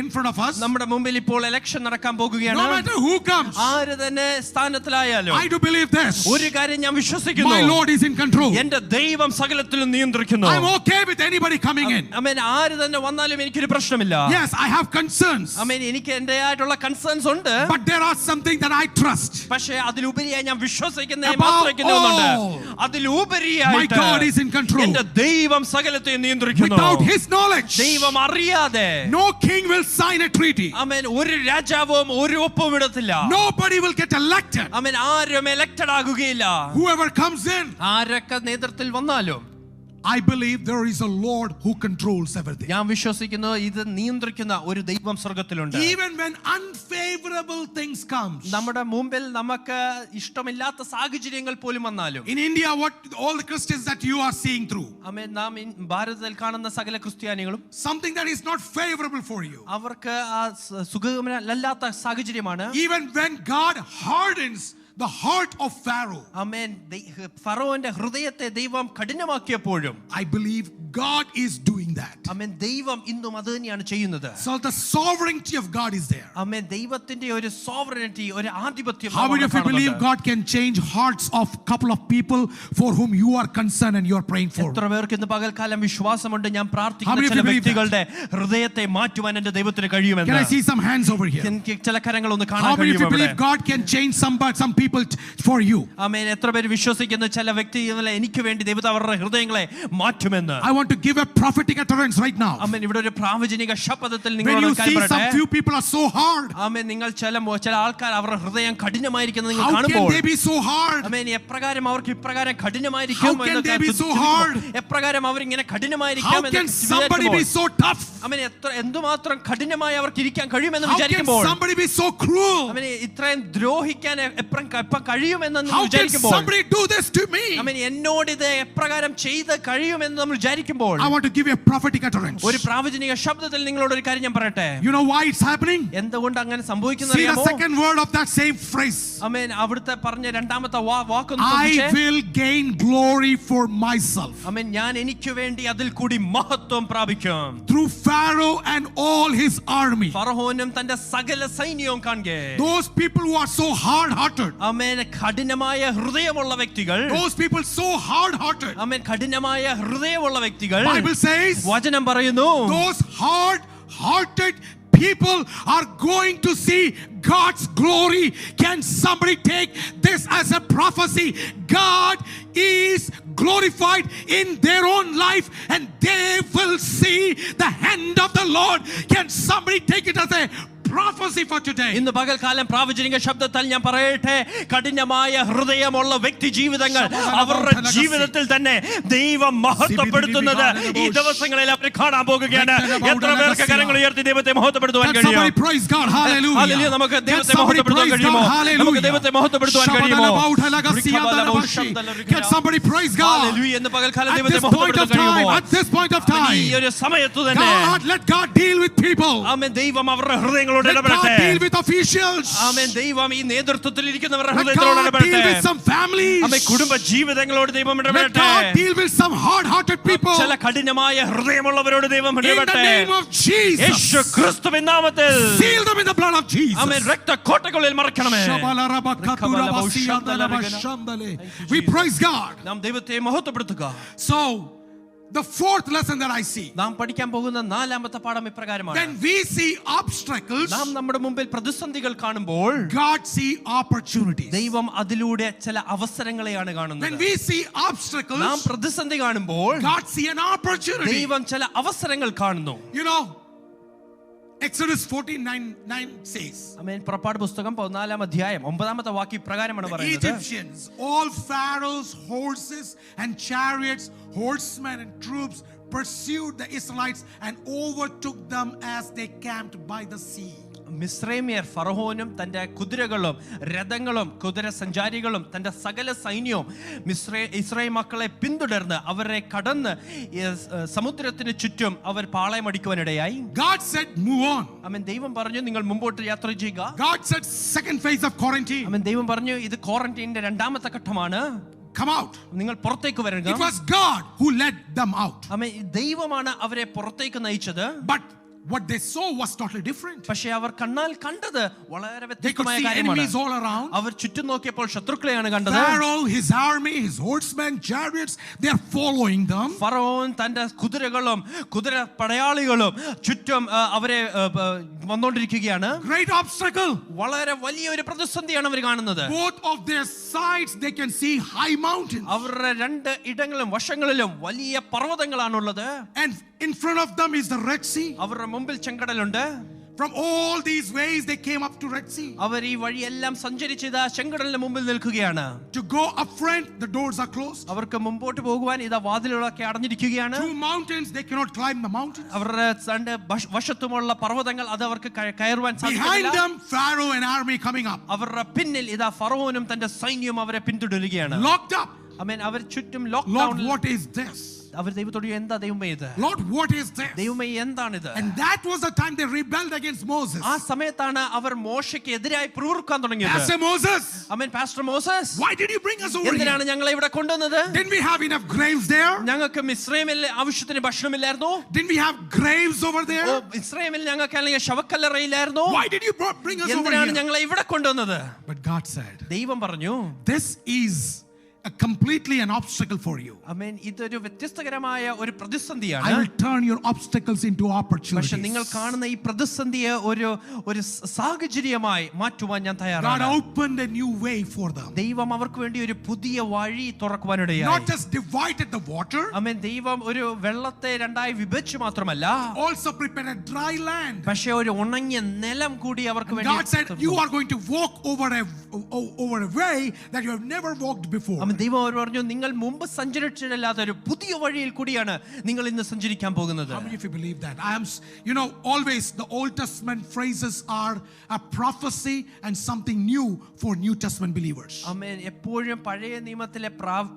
in front of us. നമ്മുടെ മുമ്പിൽ ഇപ്പോൾ ഇലക്ഷൻ നടക്കാൻ പോകുകയാണ്. No matter who comes, ആര് തന്നെ സ്ഥാനത്തിലായാലും, I do believe this. ഒരു കാര്യം ഞാൻ വിശ്വസിക്കുന്നു, My Lord is in control. എന്റെ ദൈവം സകലത്തിലും നിയന്ത്രിക്കുന്നു. I'm okay with anybody coming in. ആമേൻ. ആര് തന്നെ വന്നാലും എനിക്കൊരു പ്രശ്നമില്ല. Yes, I have concerns. ആമേൻ. എനിക്ക് എന്റേതായിട്ടുള്ള കൺസേൺസ് ഉണ്ട്, But there are something that I trust. പക്ഷേ അതിലുപരിയായി ഞാൻ വിശ്വസിക്കുന്ന Above മാത്രമൊന്നുണ്ട്. all, അതിലുപരിയായിട്ട് my God is in control. എന്റെ ദൈവം സകലത്തെയും നിയന്ത്രിക്കുന്നു. Without his knowledge, ദൈവം അറിയാതെ no king will sign a treaty. ആമേൻ ഒരു രാജാവും ഒരു ഒപ്പും ഇടത്തില്ല. Nobody will get elected. ആമേൻ. ആരും എലക്റ്റഡ് ആകുകയില്ല. Whoever comes in, ആരൊക്കെ നേതൃത്വത്തിൽ വന്നാലും I believe there is a Lord who controls everything. ഞാൻ വിശ്വസിക്കുന്നു ഇത് നിയന്ത്രിക്കുന്ന ഒരു ദൈവം സ്വർഗ്ഗത്തിലുണ്ട്. Even when unfavorable things comes. നമ്മുടെ മുമ്പിൽ നമുക്ക് ഇഷ്ടമില്ലാത്ത സാഹചര്യങ്ങൾ പോലും വന്നാലും. In India, what all the Christians that you are seeing through. ആമേൻ. നാം ഭാരതത്തിൽ കാണുന്ന സകല ക്രിസ്ത്യാനികളും something that is not favorable for you. അവർക്ക് സുഖകരമല്ലാത്ത സാഹചര്യമാണ്. Even when God hardens the heart of Pharaoh. ആമേൻ. ഫറവോന്റെ ഹൃദയത്തെ ദൈവം കഠിനമാക്കിയപ്പോഴും I believe God is doing that. ആമേൻ. ദൈവം ഇന്നും അത് തന്നെയാണ് ചെയ്യുന്നത്. So the sovereignty of God is there. ആമേൻ. ദൈവത്തിന്റെ ഒരു sovereignty, ഒരു ആധിപത്യം. How many of you believe God can change hearts of couple of people for whom you are concerned and you are praying for? എത്ര പേർക്ക് ഇന്ന് പകൽക്കാലം വിശ്വാസമുണ്ട് ഞാൻ പ്രാർത്ഥിക്കുന്ന ചില വ്യക്തികളുടെ ഹൃദയത്തെ മാറ്റുവാൻ എൻ്റെ ദൈവത്തിന് കഴിയുമെന്ന്? Can I see some hands over here? എനിക്ക് ചില കരങ്ങൾ ഒന്ന് കാണാൻ How many of you കഴിയുമോ? believe God can change some people for you? ആമേൻ. എത്ര പേര് വിശ്വസിക്കുന്ന ചില വ്യക്തികളെ എനിക്ക് വേണ്ടി ദൈവം അവരുടെ ഹൃദയങ്ങളെ മാറ്റുമെന്ന്? I want to give a prophetic utterance right now. ആമേൻ. ഇവിടെ ഒരു പ്രാവചനിക ശബ്ദത്തിൽ When നിങ്ങളോട് you see പറയട്ടെ. some few people are so hard. ആമേൻ. നിങ്ങൾ ചില ആൾക്കാർ അവരുടെ ഹൃദയം കഠിനമായിരിക്കുന്നത് നിങ്ങൾ How can കാണുമ്പോൾ they be so hard? ആമേൻ. എപ്രകാരം അവർക്ക് ഇപ്രകാരം കഠിനമായിരിക്കും How can they be so hard? എപ്രകാരം അവരിങ്ങനെ കഠിനമായിരിക്കാം How എന്ന് can somebody be so tough? ആമേൻ. എന്തുമാത്രം കഠിനമായി അവർക്ക് ഇരിക്കാൻ കഴിയുമെന്ന് How can വിചാരിക്കുമ്പോൾ somebody be so cruel? ആമേൻ. ഇത്രയും ദ്രോഹിക്കാൻ എപ്പം കഴിയുമെന്ന് How can വിചാരിക്കുമ്പോൾ somebody do this to me? ആമേൻ. എന്നോട് ഇത് എപ്രകാരം ചെയ്ത് കഴിയുമെന്ന് നമ്മൾ വിചാരിക്കുമ്പോൾ I want to give you a prophetic utterance. ഒരു പ്രാവചനിക ശബ്ദത്തിൽ നിങ്ങളോട് ഒരു കാര്യം ഞാൻ പറയട്ടെ. You know why it's happening? എന്തുകൊണ്ട് അങ്ങനെ See the സംഭവിക്കുന്നറിയാമോ? second word of that same phrase. ആമേൻ. അവിടുത്തെ പറഞ്ഞ രണ്ടാമത്തെ വാക്കൊന്ന് I ശ്രദ്ധിച്ചേ. will gain glory for myself. ആമേൻ. ഞാൻ എനിക്ക് വേണ്ടി അതിൽ കൂടി മഹത്വം പ്രാപിക്കും. Through Pharaoh and all his army. ഫറവോനും തന്റെ സകല സൈന്യവും കാണുകെ. Those people who are so hard-hearted. ആമേൻ. കഠിനമായ ഹൃദയമുള്ള വ്യക്തികൾ. Those people so hard-hearted. ആമേൻ. കഠിനമായ ഹൃദയമുള്ള വ്യക്തികൾ. Bible says വചനം പറയുന്നു those hard-hearted people are going to see God's glory. Can somebody take this as a prophecy? God is glorified in their own life and they will see the hand of the Lord. Can somebody take it as a prophecy for today? ഇന്ന് പകൽക്കാലം പ്രാവചനിക ശബ്ദത്താൽ ഞാൻ പറയട്ടെ, കഠിനമായ ഹൃദയമുള്ള വ്യക്തി ജീവിതങ്ങൾ അവരുടെ ജീവിതത്തിൽ തന്നെ ദൈവം മഹത്വപ്പെടുത്തുന്നത് ഈ ദിവസങ്ങളിൽ അവർ കാണാൻ പോകുകയാണ്. എത്ര പേർക്ക് കരങ്ങൾ ഉയർത്തി ദൈവത്തെ മഹത്വപ്പെടുത്തുവാൻ Can കഴിയും? somebody praise God? Hallelujah. Hallelujah. നമുക്ക് Can ദൈവത്തെ somebody മഹത്വപ്പെടുത്താൻ praise കഴിയുമോ? God? Hallelujah. നമുക്ക് ദൈവത്തെ മഹത്വപ്പെടുത്തുവാൻ കഴിയുമോ? Can somebody praise God? Hallelujah. ഇന്ന് പകൽക്കാലം At ദൈവത്തെ this point of മഹത്വപ്പെടുത്താൻ time, കഴിയുമോ? at this point of ഈ time, ഒരു സമയത്ത് തന്നെ let God deal with people. ആമേൻ. ദൈവം അവരുടെ ഹൃദയങ്ങളോട് Let God ഇടപെടട്ടെ. deal with officials. ആമേൻ. ദൈവം ഈ നേതൃത്വത്തിൽ ഇരിക്കുന്നവരുടെ Let ഹൃദയത്തോട് God deal ഇടപെടട്ടെ. with some families. ആമേൻ. കുടുംബ ജീവിതങ്ങളോട് ദൈവം Let ഇടപെടട്ടെ. God deal with some hard-hearted people. ചില കഠിനമായ ഹൃദയമുള്ളവരോട് ദൈവം In the ഇടപെടട്ടെ. name of Jesus. യേശു ക്രിസ്തുവിൻ നാമത്തിൽ Seal them in the blood of Jesus. Amen. രക്തക്കോട്ടകളിൽ മറക്കണമേ. We praise God. നാം ദൈവത്തെ മഹത്വപ്പെടുത്തുക. So, the fourth lesson that I see, നാം പഠിക്കാൻ പോകുന്ന നാലാമത്തെ പാഠം ഇപ്രകാരമാണ്. when we see obstacles, നാം നമ്മുടെ മുമ്പിൽ പ്രതിസന്ധികൾ കാണുമ്പോൾ God see opportunities. ദൈവം അതിലൂടെ ചില അവസരങ്ങളെയാണ് When കാണുന്നത്. we see നാം obstacles, പ്രതിസന്ധി കാണുമ്പോൾ God see an opportunity. ദൈവം ചില അവസരങ്ങൾ കാണുന്നു. You know, Exodus 14:9 says, ആമേൻ. പുറപ്പാട് പുസ്തകം 14 അധ്യായം 9 വാക്യം പ്രകാരമാണ് the പറയുന്നത്. Egyptians, all Pharaoh's horses and chariots, horsemen and troops pursued the Israelites and overtook them as they camped by the sea. മിസ്രൈമ്യർ ഫറവോനും തന്റെ കുതിരകളും രഥങ്ങളും കുതിര സഞ്ചാരികളും തന്റെ സകല സൈന്യവും ഇസ്രായേൽ മക്കളെ പിന്തുടർന്ന് അവരെ കടന്ന് സമുദ്രത്തിന് ചുറ്റും അവർ പാളയമടിക്കുവാനിടയായി. God said, move on. ആമേൻ. ദൈവം പറഞ്ഞു നിങ്ങൾ മുമ്പോട്ട് യാത്ര ചെയ്യുക. God said, second phase of quarantine. ആമേൻ. ദൈവം പറഞ്ഞു ഇത് ക്വാറന്റൈനിന്റെ രണ്ടാമത്തെ ഘട്ടമാണ്. Come out. നിങ്ങൾ പുറത്തേക്ക് വരിക. It was God who led them out. ആമേൻ. ദൈവമാണ് അവരെ പുറത്തേക്ക് നയിച്ചത്. But what they saw was totally different. പക്ഷേ അവർ കണ്ണാൽ കണ്ടത് വളരെ They could വ്യത്യസ്തമായ see കാര്യമാണ്. enemies all around. അവർ ചുറ്റും നോക്കിയപ്പോൾ ശത്രുക്കളെയാണ് കണ്ടത്. Pharaoh, his army, his horsemen, chariots, they are following them. ഫറവോൻ തന്റെ കുതിരകളും കുതിര പടയാളികളും ചുറ്റും അവരെ വന്നുകൊണ്ടിരിക്കുകയാണ്. Great obstacle. വളരെ വലിയൊരു പ്രതിസന്ധിയാണ് അവർ കാണുന്നത്. Both of their sides they can see high mountains. അവരുടെ രണ്ട് ഇടങ്ങളിലും വശങ്ങളിലും വലിയ പർവ്വതങ്ങളാണുള്ളത്. And in front of them is the Red Sea. അവരുടെ മുമ്പിൽ ചെങ്കടലുണ്ട്. From all these ways they came up to Red Sea. അവർ ഈ വഴിയെല്ലാം സഞ്ചരിച്ച് ഇതാ ചെങ്കടലിന് മുമ്പിൽ നിൽക്കുകയാണ്. To go up front, the doors are closed. അവർക്ക് മുമ്പോട്ട് പോകുവാൻ ഇതാ വാതിലുകളൊക്കെ അടഞ്ഞിരിക്കുകയാണ്. Through mountains, they cannot climb the mountains. അവരുടെ രണ്ട് വശത്തുമുള്ള പർവ്വതങ്ങൾ അത് അവർക്ക് കയറുവാൻ Behind സാധിക്കില്ല. them, Pharaoh and army coming up. അവരുടെ പിന്നിൽ ഇതാ ഫറവോനും തന്റെ സൈന്യവും അവരെ പിന്തുടരുകയാണ്. Locked up. ആമേൻ. അവർ ചുറ്റും Lord, lockdown. what is this? അവർ ദൈവത്തോട് എന്താ ദൈവമേ ഇത്? Lord, what is this? ദൈവമേ എന്താണിത്? And that was the time they rebelled against Moses. ആ സമയത്താണ് അവർ മോശയ്ക്ക് എതിരായി പ്രവർത്തിക്കാൻ തുടങ്ങിയത്. Pastor Moses, ആമേൻ. Pastor Moses, why did you bring us over എന്തിനാണ് here? ഞങ്ങളെ ഇവിടെ കൊണ്ടുവന്നത്? Didn't we have enough graves there? ഞങ്ങൾക്ക് മിസ്രൈമിൽ ആവശ്യത്തിന് ഭക്ഷണമില്ലായിരുന്നു? Didn't we have graves over oh, there? ഇസ്രായേലിൽ ഞങ്ങൾക്ക് അല്ലെങ്കിൽ ശവക്കല്ലറയില്ലായിരുന്നു? Why did you bring us over എന്തിനാണ് here? ഞങ്ങളെ ഇവിടെ കൊണ്ടുവന്നത്? But God said, ദൈവം പറഞ്ഞു, this is a completely an obstacle for you. ആമേൻ, ഇതൊരു വ്യത്യസ്തകരമായ ഒരു പ്രതിസന്ധിയാണ്. I will turn your obstacles into പക്ഷെ opportunities. നിങ്ങൾ കാണുന്ന ഈ പ്രതിസന്ധിയെ ഒരു സാഹചര്യമായി മാറ്റുവാൻ ഞാൻ God തയ്യാറാണ്. opened a new way for them. ദൈവം അവർക്ക് വേണ്ടി ഒരു പുതിയ വഴി തുറക്കുവാനിടയായി. Not just divided the water, ആമേൻ. ദൈവം ഒരു വെള്ളത്തെ രണ്ടായി വിഭജിച്ചു മാത്രമല്ല, also prepared a dry land. പക്ഷെ ഒരു ഉണങ്ങിയ നിലം കൂടി അവർക്ക് വേണ്ടി. God said, you are going to walk over a way that you have never walked before. ആമേൻ. ദൈവം അവർ പറഞ്ഞു, നിങ്ങൾ മുമ്പ് സഞ്ചരിച്ചിട്ടില്ലാത്ത ഒരു പുതിയ വഴിയിൽ കൂടിയാണ് നിങ്ങൾ ഇന്ന് സഞ്ചരിക്കാൻ പോകുന്നത്. How many of you believe that? Always the Old Testament phrases are a prophecy and something new for New Testament believers. ആമേൻ. എപ്പോഴും പഴയ നിയമത്തിലെ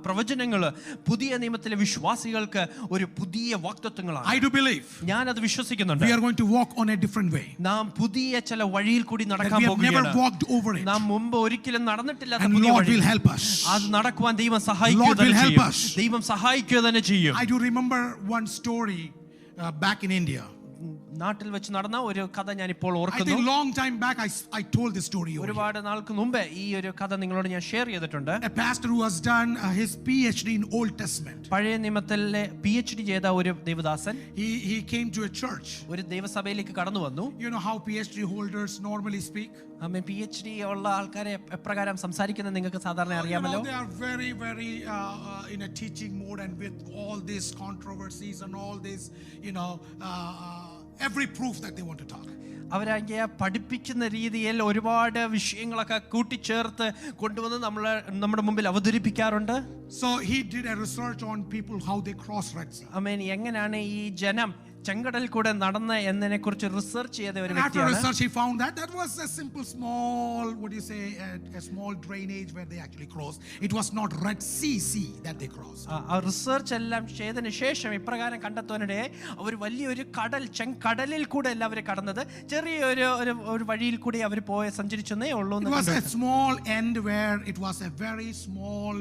പ്രവചനങ്ങൾ പുതിയ നിയമത്തിലെ വിശ്വാസികൾക്ക് ഒരു പുതിയ വാഗ്ദത്തങ്ങളാണ്. I do believe ഞാൻ അത് വിശ്വസിക്കുന്നുണ്ട്. we are going to walk on a different way. നാം പുതിയ ചില വഴിയിൽ കൂടി നടക്കാൻ We have never പോകുകയാണ്. walked over it. നാം മുമ്പ് ഒരിക്കലും നടന്നിട്ടില്ലാത്ത And പുതിയ Lord വഴി. will help us. അത് നടക്കുവാൻ ദൈവം സഹായിക്കുക Lord will തന്നെ help ചെയ്യും. us. ദൈവം സഹായിക്കുക തന്നെ ചെയ്യും. I do remember one story back in India. നാട്ടിൽ വെച്ച് നടന്ന ഒരു കഥ ഞാൻ ഇപ്പോൾ I ഓർക്കുന്നു. think long time back I told this story. ഒരുപാട് നാൾക്ക് മുമ്പേ ഈ ഒരു കഥ നിങ്ങളോട് ഞാൻ ഷെയർ ചെയ്തിട്ടുണ്ട്. A pastor who has done his PhD in Old Testament. പഴയ നിയമത്തിലെ PhD ചെയ്ത ഒരു Devadasan He came to a church. ഒരു ദൈവസഭയിലേക്ക് കടന്നു വന്നു. You know how PhD holders normally speak? Amen. PhD ഉള്ള ആൾക്കാരെ എപ്രകാരം സംസാരിക്കുന്നത് നിങ്ങൾക്ക് സാധാരണ അറിയാമല്ലോ. They are very, very in a teaching mode, and with all these controversies and all this, every proof that they want to talk. അവരങ്ങനെ പഠിപ്പിക്കുന്ന രീതിയിൽ ഒരുപാട് വിഷയങ്ങളൊക്കെ കൂട്ടിച്ചേർത്ത് കൊണ്ടുവന്ന് നമ്മുടെ മുമ്പിൽ അവതരിപ്പിക്കാറുണ്ട്. So he did a research on people, how they cross Red Sea. ആമേൻ. എങ്ങനെയാണ് ഈ ജനം ചെങ്കടൽ കൂടെ നടന്ന എന്നതിനെ കുറിച്ച് റിസർച്ച് ചെയ്ത ഒരു After വ്യക്തിയാണ്. research, he found that was a simple, small, a small drainage where they actually crossed. It was not Red Sea that they crossed. ആ റിസർച്ച് എല്ലാം ചെയ്തതിന് ശേഷം ഇപ്രകാരം കണ്ടെത്തുവാനിടയായി അവർ വലിയൊരു ചെങ്കടലിൽ കൂടെ അല്ല അവർ കടന്നത്, ചെറിയൊരു വഴിയിൽ കൂടി അവർ സഞ്ചരിച്ചെന്നേ ഉള്ളൂ. It was a small end where it was a very small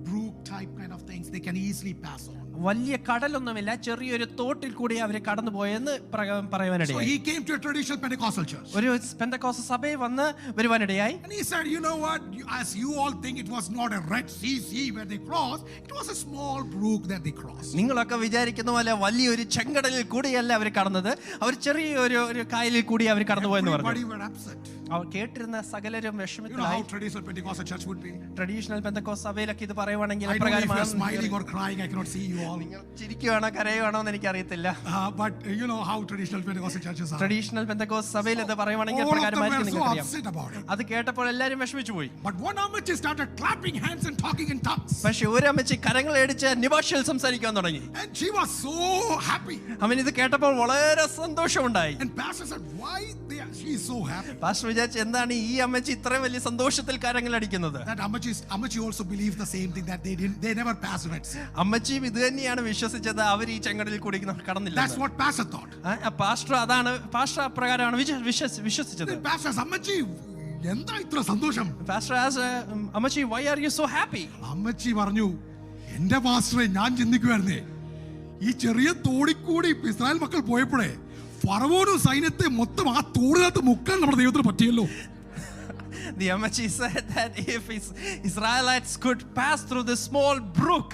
brook type kind of things they can easily pass on. വലിയ കടലൊന്നുമില്ല, ചെറിയൊരു തോട്ടിൽ കൂടി അവർ കടന്നു പോയെന്ന് So പറയുവാനിടയായി. he came to a traditional Pentecostal church. ഒരു പെന്തക്കോസ്ത് സഭയിൽ വന്ന് വരുവാനിടയായി. And he said, you know what, as you all think it was not a Red Sea where they crossed, it was a small brook that they crossed. നിങ്ങളൊക്കെ വിചാരിക്കുന്ന പോലെ വലിയൊരു ചെങ്കടലിൽ കൂടിയല്ല അവർ കടന്നത്, അവർ ചെറിയൊരു കായലിൽ കൂടി അവർ കടന്നു പോയെന്ന് പറഞ്ഞു. Everybody were upset. അവർ കേട്ടിരുന്ന സകലരും You know how വിഷമത്തിലായി. traditional Pentecostal church would be? Traditional Pentecost സഭയിലൊക്കെ ഇത് പറയുവാണെങ്കിൽ I don't know if you're smiling or crying, I cannot see you all. ചിരിക്കുവാണോ കരയുവാണോ എന്ന് എനിക്ക് അറിയത്തില്ല. But you know how traditional Pentecostal churches are. Traditional Pentecost സഭയിൽ ഇത് പറയുവാണെങ്കിൽ All of them പ്രകാരമായിരിക്കും were so നിങ്ങൾക്കറിയാം. upset about it. അത് കേട്ടപ്പോൾ എല്ലാവരും വിഷമിച്ചു പോയി. But one Amachi started clapping hands and talking in tongues. പക്ഷെ ഒരു അമ്മച്ചി കരങ്ങൾ അടിച്ച് അന്യഭാഷയിൽ സംസാരിക്കാൻ തുടങ്ങി. And she was so happy. അവൻ ഇത് കേട്ടപ്പോൾ വളരെ സന്തോഷമുണ്ടായി. And pastor said, why she is so happy? Pastor വിചാരിച്ചു, എന്താണ് ഈ അമ്മച്ചി ഇത്രയും വലിയ സന്തോഷത്തിൽ കരങ്ങൾ അടിക്കുന്നത്? That Amachi also believes the same thing, that they never passed Red Sea. അമ്മച്ചിയും ഇത് തന്നെയാണ് വിശ്വസിച്ചത്, അവർ ഈ ചെങ്കടലിൽ കൂടി കടന്നില്ല. That's what pastor thought. Pastor അപ്രകാരമാണ് വിശ്വസിച്ചത്. Then pastor says, Amachi, എന്താ ഇത്ര സന്തോഷം? Pastor asked, അമ്മച്ചി, why are you so happy? അമ്മച്ചി പറഞ്ഞു, എന്റെ പാസ്റ്ററെ, ഞാൻ ചിന്തിക്കുവായിരുന്നേ, ഈ ചെറിയ തോടിക്കൂടി ഇസ്രായേൽ മക്കൾ പോയപ്പോഴേ ഫറവോനും സൈന്യത്തെ മൊത്തം ആ തോടിനകത്ത് മുക്കാൻ നമ്മുടെ ദൈവത്തിന് പറ്റിയല്ലോ. The Amachi said that if Israelites could pass through this small brook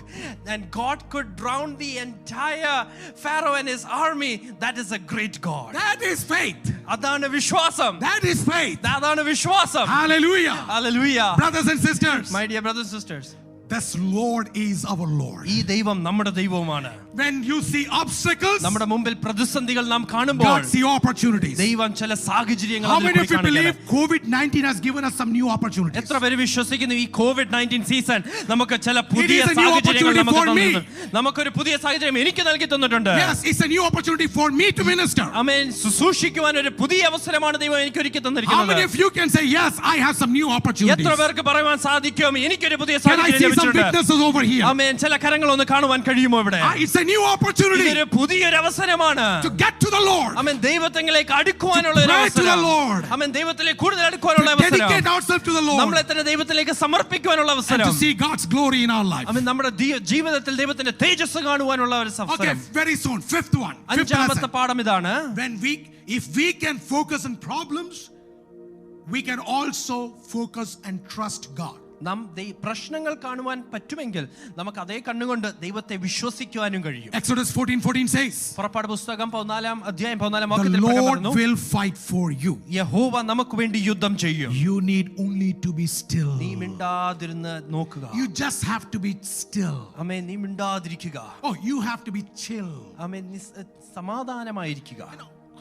and God could drown the entire Pharaoh and his army, that is a great God. That is faith. അതാണ് വിശ്വാസം. That is faith. അതാണ് വിശ്വാസം. Hallelujah. Hallelujah. Brothers and sisters. My dear brothers and sisters. this Lord is our Lord. ഈ ദൈവം നമ്മുടെ ദൈവവുമാണ്. When you see obstacles, നമ്മുടെ മുമ്പിൽ പ്രതിസന്ധികൾ നാം കാണുമ്പോൾ God see opportunities. ദൈവം ചില സാഹചര്യങ്ങൾ How many അതിൽ of you കൂടി believe കാണിക്കുകയാണ്. COVID-19 has given us some new opportunities? എത്ര പേര് വിശ്വസിക്കുന്നു ഈ COVID-19 സീസൺ നമുക്ക് ചില It പുതിയ is a new സാഹചര്യങ്ങൾ opportunity നമുക്ക് for me. തന്നിട്ടുണ്ട്. നമുക്കൊരു പുതിയ സാഹചര്യം എനിക്ക് നൽകി തന്നിട്ടുണ്ട്. Yes, it's a new opportunity for me to minister. ആമേൻ. ശുശ്രൂഷിക്കുവാൻ ഒരു പുതിയ അവസരമാണ് ദൈവം എനിക്ക് ഒരുക്കി How many തന്നിരിക്കുന്നത്. of you can say, yes, I have some new opportunities? എത്ര പേർക്ക് പറയുവാൻ സാധിക്കും എനിക്കൊരു പുതിയ Can I സാഹചര്യം see some ലഭിച്ചിട്ടുണ്ട്? witnesses over here? ആമേൻ. ചില കരങ്ങൾ ഒന്ന് കാണുവാൻ കഴിയുമോ ഇവിടെ? It's a new opportunity ഇതൊരു പുതിയൊരു അവസരമാണ്. to get to the Lord, ആമേൻ. ദൈവത്തിലേക്ക് അടുക്കുവാനുള്ള ഒരു To pray to the അവസരം. Lord. ആമേൻ. ദൈവത്തിലേക്ക് കൂടുതൽ അടുക്കുവാനുള്ള to dedicate അവസരം. ourselves to the Lord, നമ്മളെ തന്നെ ദൈവത്തിലേക്ക് സമർപ്പിക്കുവാനുള്ള and അവസരം. to see God's glory in our life. ആമേൻ. നമ്മുടെ ജീവിതത്തിൽ ദൈവത്തിന്റെ തേജസ് കാണുവാനുള്ള ഒരു Okay, അവസരം. very soon, fifth one. Fifth അഞ്ചാമത്തെ lesson. പാഠം ഇതാണ്. If we can focus on problems, we can also focus and trust God. നാം പ്രശ്നങ്ങൾ കാണുവാൻ പറ്റുമെങ്കിൽ നമുക്ക് അതേ കണ്ണുകൊണ്ട് ദൈവത്തെ വിശ്വസിക്കുവാനും കഴിയും. Exodus 14:14 says, പുറപ്പാട് പുസ്തകം 14 അധ്യായം 14 the വാക്യത്തിൽ Lord പറയുന്നു, will fight for you. യഹോവ നമുക്ക് വേണ്ടി യുദ്ധം ചെയ്യും. You need only to be still. നീ മിണ്ടാതിരുന്ന് നോക്കുക. You just have to be still. ആമേൻ. നീ മിണ്ടാതിരിക്കുക. Oh, you have to be chill. ആമേൻ. നീ സമാധാനമായിരിക്കുക.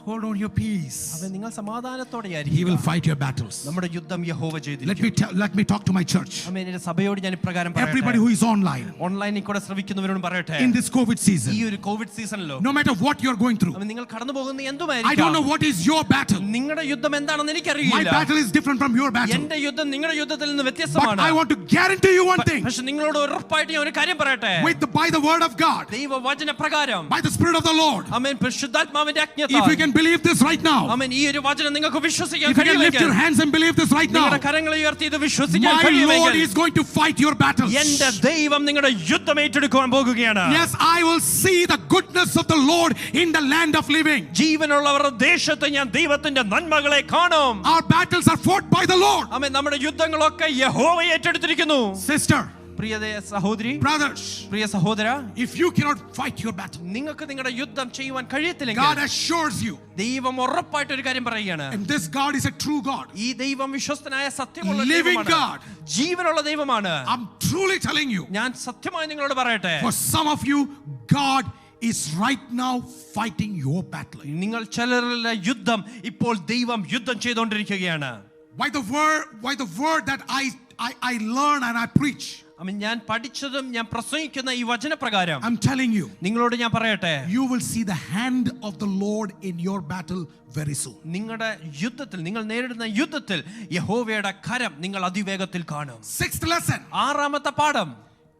Hold on your peace. ആമേൻ. നിങ്ങൾ സമാധാനത്തോടെ He ആയിരിക്കുക. will fight your battles. നമ്മുടെ യുദ്ധം യഹോവ ചെയ്തിരിക്കും. Let me talk to my church. ആമേൻ. എൻ്റെ സഭയോട് ഞാൻ ഇപ്രകാരം Everybody പറയട്ടെ. who is online ഓൺലൈനിൽ കൂടെ ശ്രവിക്കുന്നവരോട് പറയട്ടെ. in this COVID season, ഈ ഒരു കോവിഡ് സീസണിലോ no matter what you're going through, amen, നിങ്ങൾ കടന്നു പോകുന്ന I don't know എന്തുമായിരിക്കും, what is your battle. നിങ്ങളുടെ യുദ്ധം എന്താണെന്ന് My എനിക്കറിയില്ല. battle is different from your battle. എന്റെ യുദ്ധം നിങ്ങളുടെ യുദ്ധത്തിൽ നിന്ന് But വ്യത്യസ്തമാണ്. I want to guarantee you one thing. പക്ഷെ നിങ്ങളോട് ഉറപ്പായിട്ട് ഞാൻ ഒരു കാര്യം പറയട്ടെ. By the word of God, ദൈവവചന പ്രകാരം, by the Spirit of the Lord, ആമേൻ, പരിശുദ്ധാത്മാവിന്റെ if you അജ്ഞത്താൽ, can believe this right now, ആമേൻ, ഈ ഒരു വചനം നിങ്ങൾക്ക് വിശ്വസിക്കാൻ if you can lift കഴിയുമെങ്കിൽ, your hands and believe this right now, നിങ്ങളുടെ കരങ്ങളെ ഉയർത്തി ഇത് വിശ്വസിക്കാൻ my Lord കഴിയുമെങ്കിൽ, is going to fight your battles. എന്റെ ദൈവം നിങ്ങളുടെ യുദ്ധം ഏറ്റെടുക്കുവാൻ പോകുകയാണ്. Yes, I will see the goodness of the Lord in the land of living. ജീവനുള്ളവരുടെ ദേശത്ത് ഞാൻ ദൈവത്തിന്റെ നന്മകളെ കാണും. Our battles are fought by the Lord. ആമേൻ. നമ്മുടെ യുദ്ധങ്ങളൊക്കെ യഹോവ ഏറ്റെടുത്തിരിക്കുന്നു. Sister, പ്രിയ സഹോദരി, brothers, പ്രിയ സഹോദര, if you cannot fight your battle, നിങ്ങൾക്ക് നിങ്ങളുടെ യുദ്ധം ചെയ്യുവാൻ കഴിയത്തില്ലെങ്കിൽ, God assures you, ദൈവം ഉറപ്പായിട്ട് ഒരു കാര്യം പറയുകയാണ്. and this God is a true God, ഈ ദൈവം വിശ്വസ്തനായ സത്യമുള്ള living ദൈവമാണ്. God. ജീവനുള്ള ദൈവമാണ്. I'm truly telling you, ഞാൻ സത്യമായി നിങ്ങളോട് പറയട്ടെ, for some of you, God is right now fighting your battle. നിങ്ങൾ ചിലരുടെ യുദ്ധം ഇപ്പോൾ ദൈവം യുദ്ധം ചെയ്തുകൊണ്ടിരിക്കുകയാണ്. By the word that I learn and I preach, ഞാൻ പഠിച്ചതും ഞാൻ പ്രസംഗിക്കുന്ന ഈ വചനപ്രകാരം I'm telling you, നിങ്ങളോട് ഞാൻ പറയട്ടെ, you will see the hand of the Lord in your battle very soon. നിങ്ങളുടെ യുദ്ധത്തിൽ, നിങ്ങൾ നേരിടുന്ന യുദ്ധത്തിൽ യഹോവയുടെ കരം നിങ്ങൾ അതിവേഗത്തിൽ കാണും. Sixth lesson, ആറാമത്തെ പാഠം,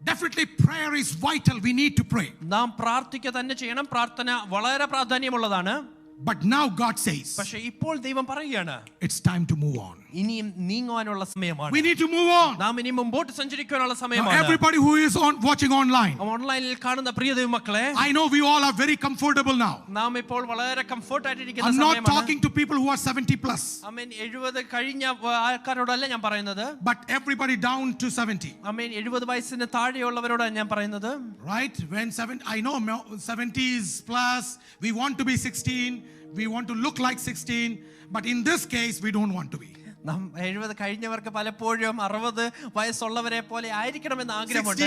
definitely prayer is vital. We need to pray. നാം പ്രാർത്ഥിക്കുക തന്നെ ചെയ്യണം. പ്രാർത്ഥന വളരെ പ്രാധാന്യമുള്ളതാണ്. But now God says, പക്ഷേ ഇപ്പോൾ ദൈവം പറയുകയാണ്, it's time to move on. ഇനിയും നീങ്ങുവാനുള്ള സമയമാണ്. We need to move on. നാം ഇനി മുമ്പോട്ട് സഞ്ചരിക്കാനുള്ള Now, സമയമാണ്. everybody who is watching online, ഓൺലൈനിൽ കാണുന്ന പ്രിയ ദൈവമക്കളെ, I know we all are very comfortable now. നാം ഇപ്പോൾ വളരെ കംഫർട്ട് ആയിട്ടിരിക്കുന്ന I'm not സമയമാണ്. talking to people who are 70 plus, ആമേൻ. 70 കഴിഞ്ഞ ആൾക്കാരോടല്ല ഞാൻ പറയുന്നത്. but everybody down to 70. ആമേൻ. 70 വയസ്സിന് താഴെയുള്ളവരോടാണ് ഞാൻ പറയുന്നത്. Right? I know 70s plus, we want to be 16, we want to look like 16, but in this case, we don't want to be. നാം 70 കഴിഞ്ഞവർക്ക് പലപ്പോഴും 60 വയസ്സുള്ളവരെ പോലെ ആയിരിക്കണമെന്ന് ആഗ്രഹമുണ്ട്.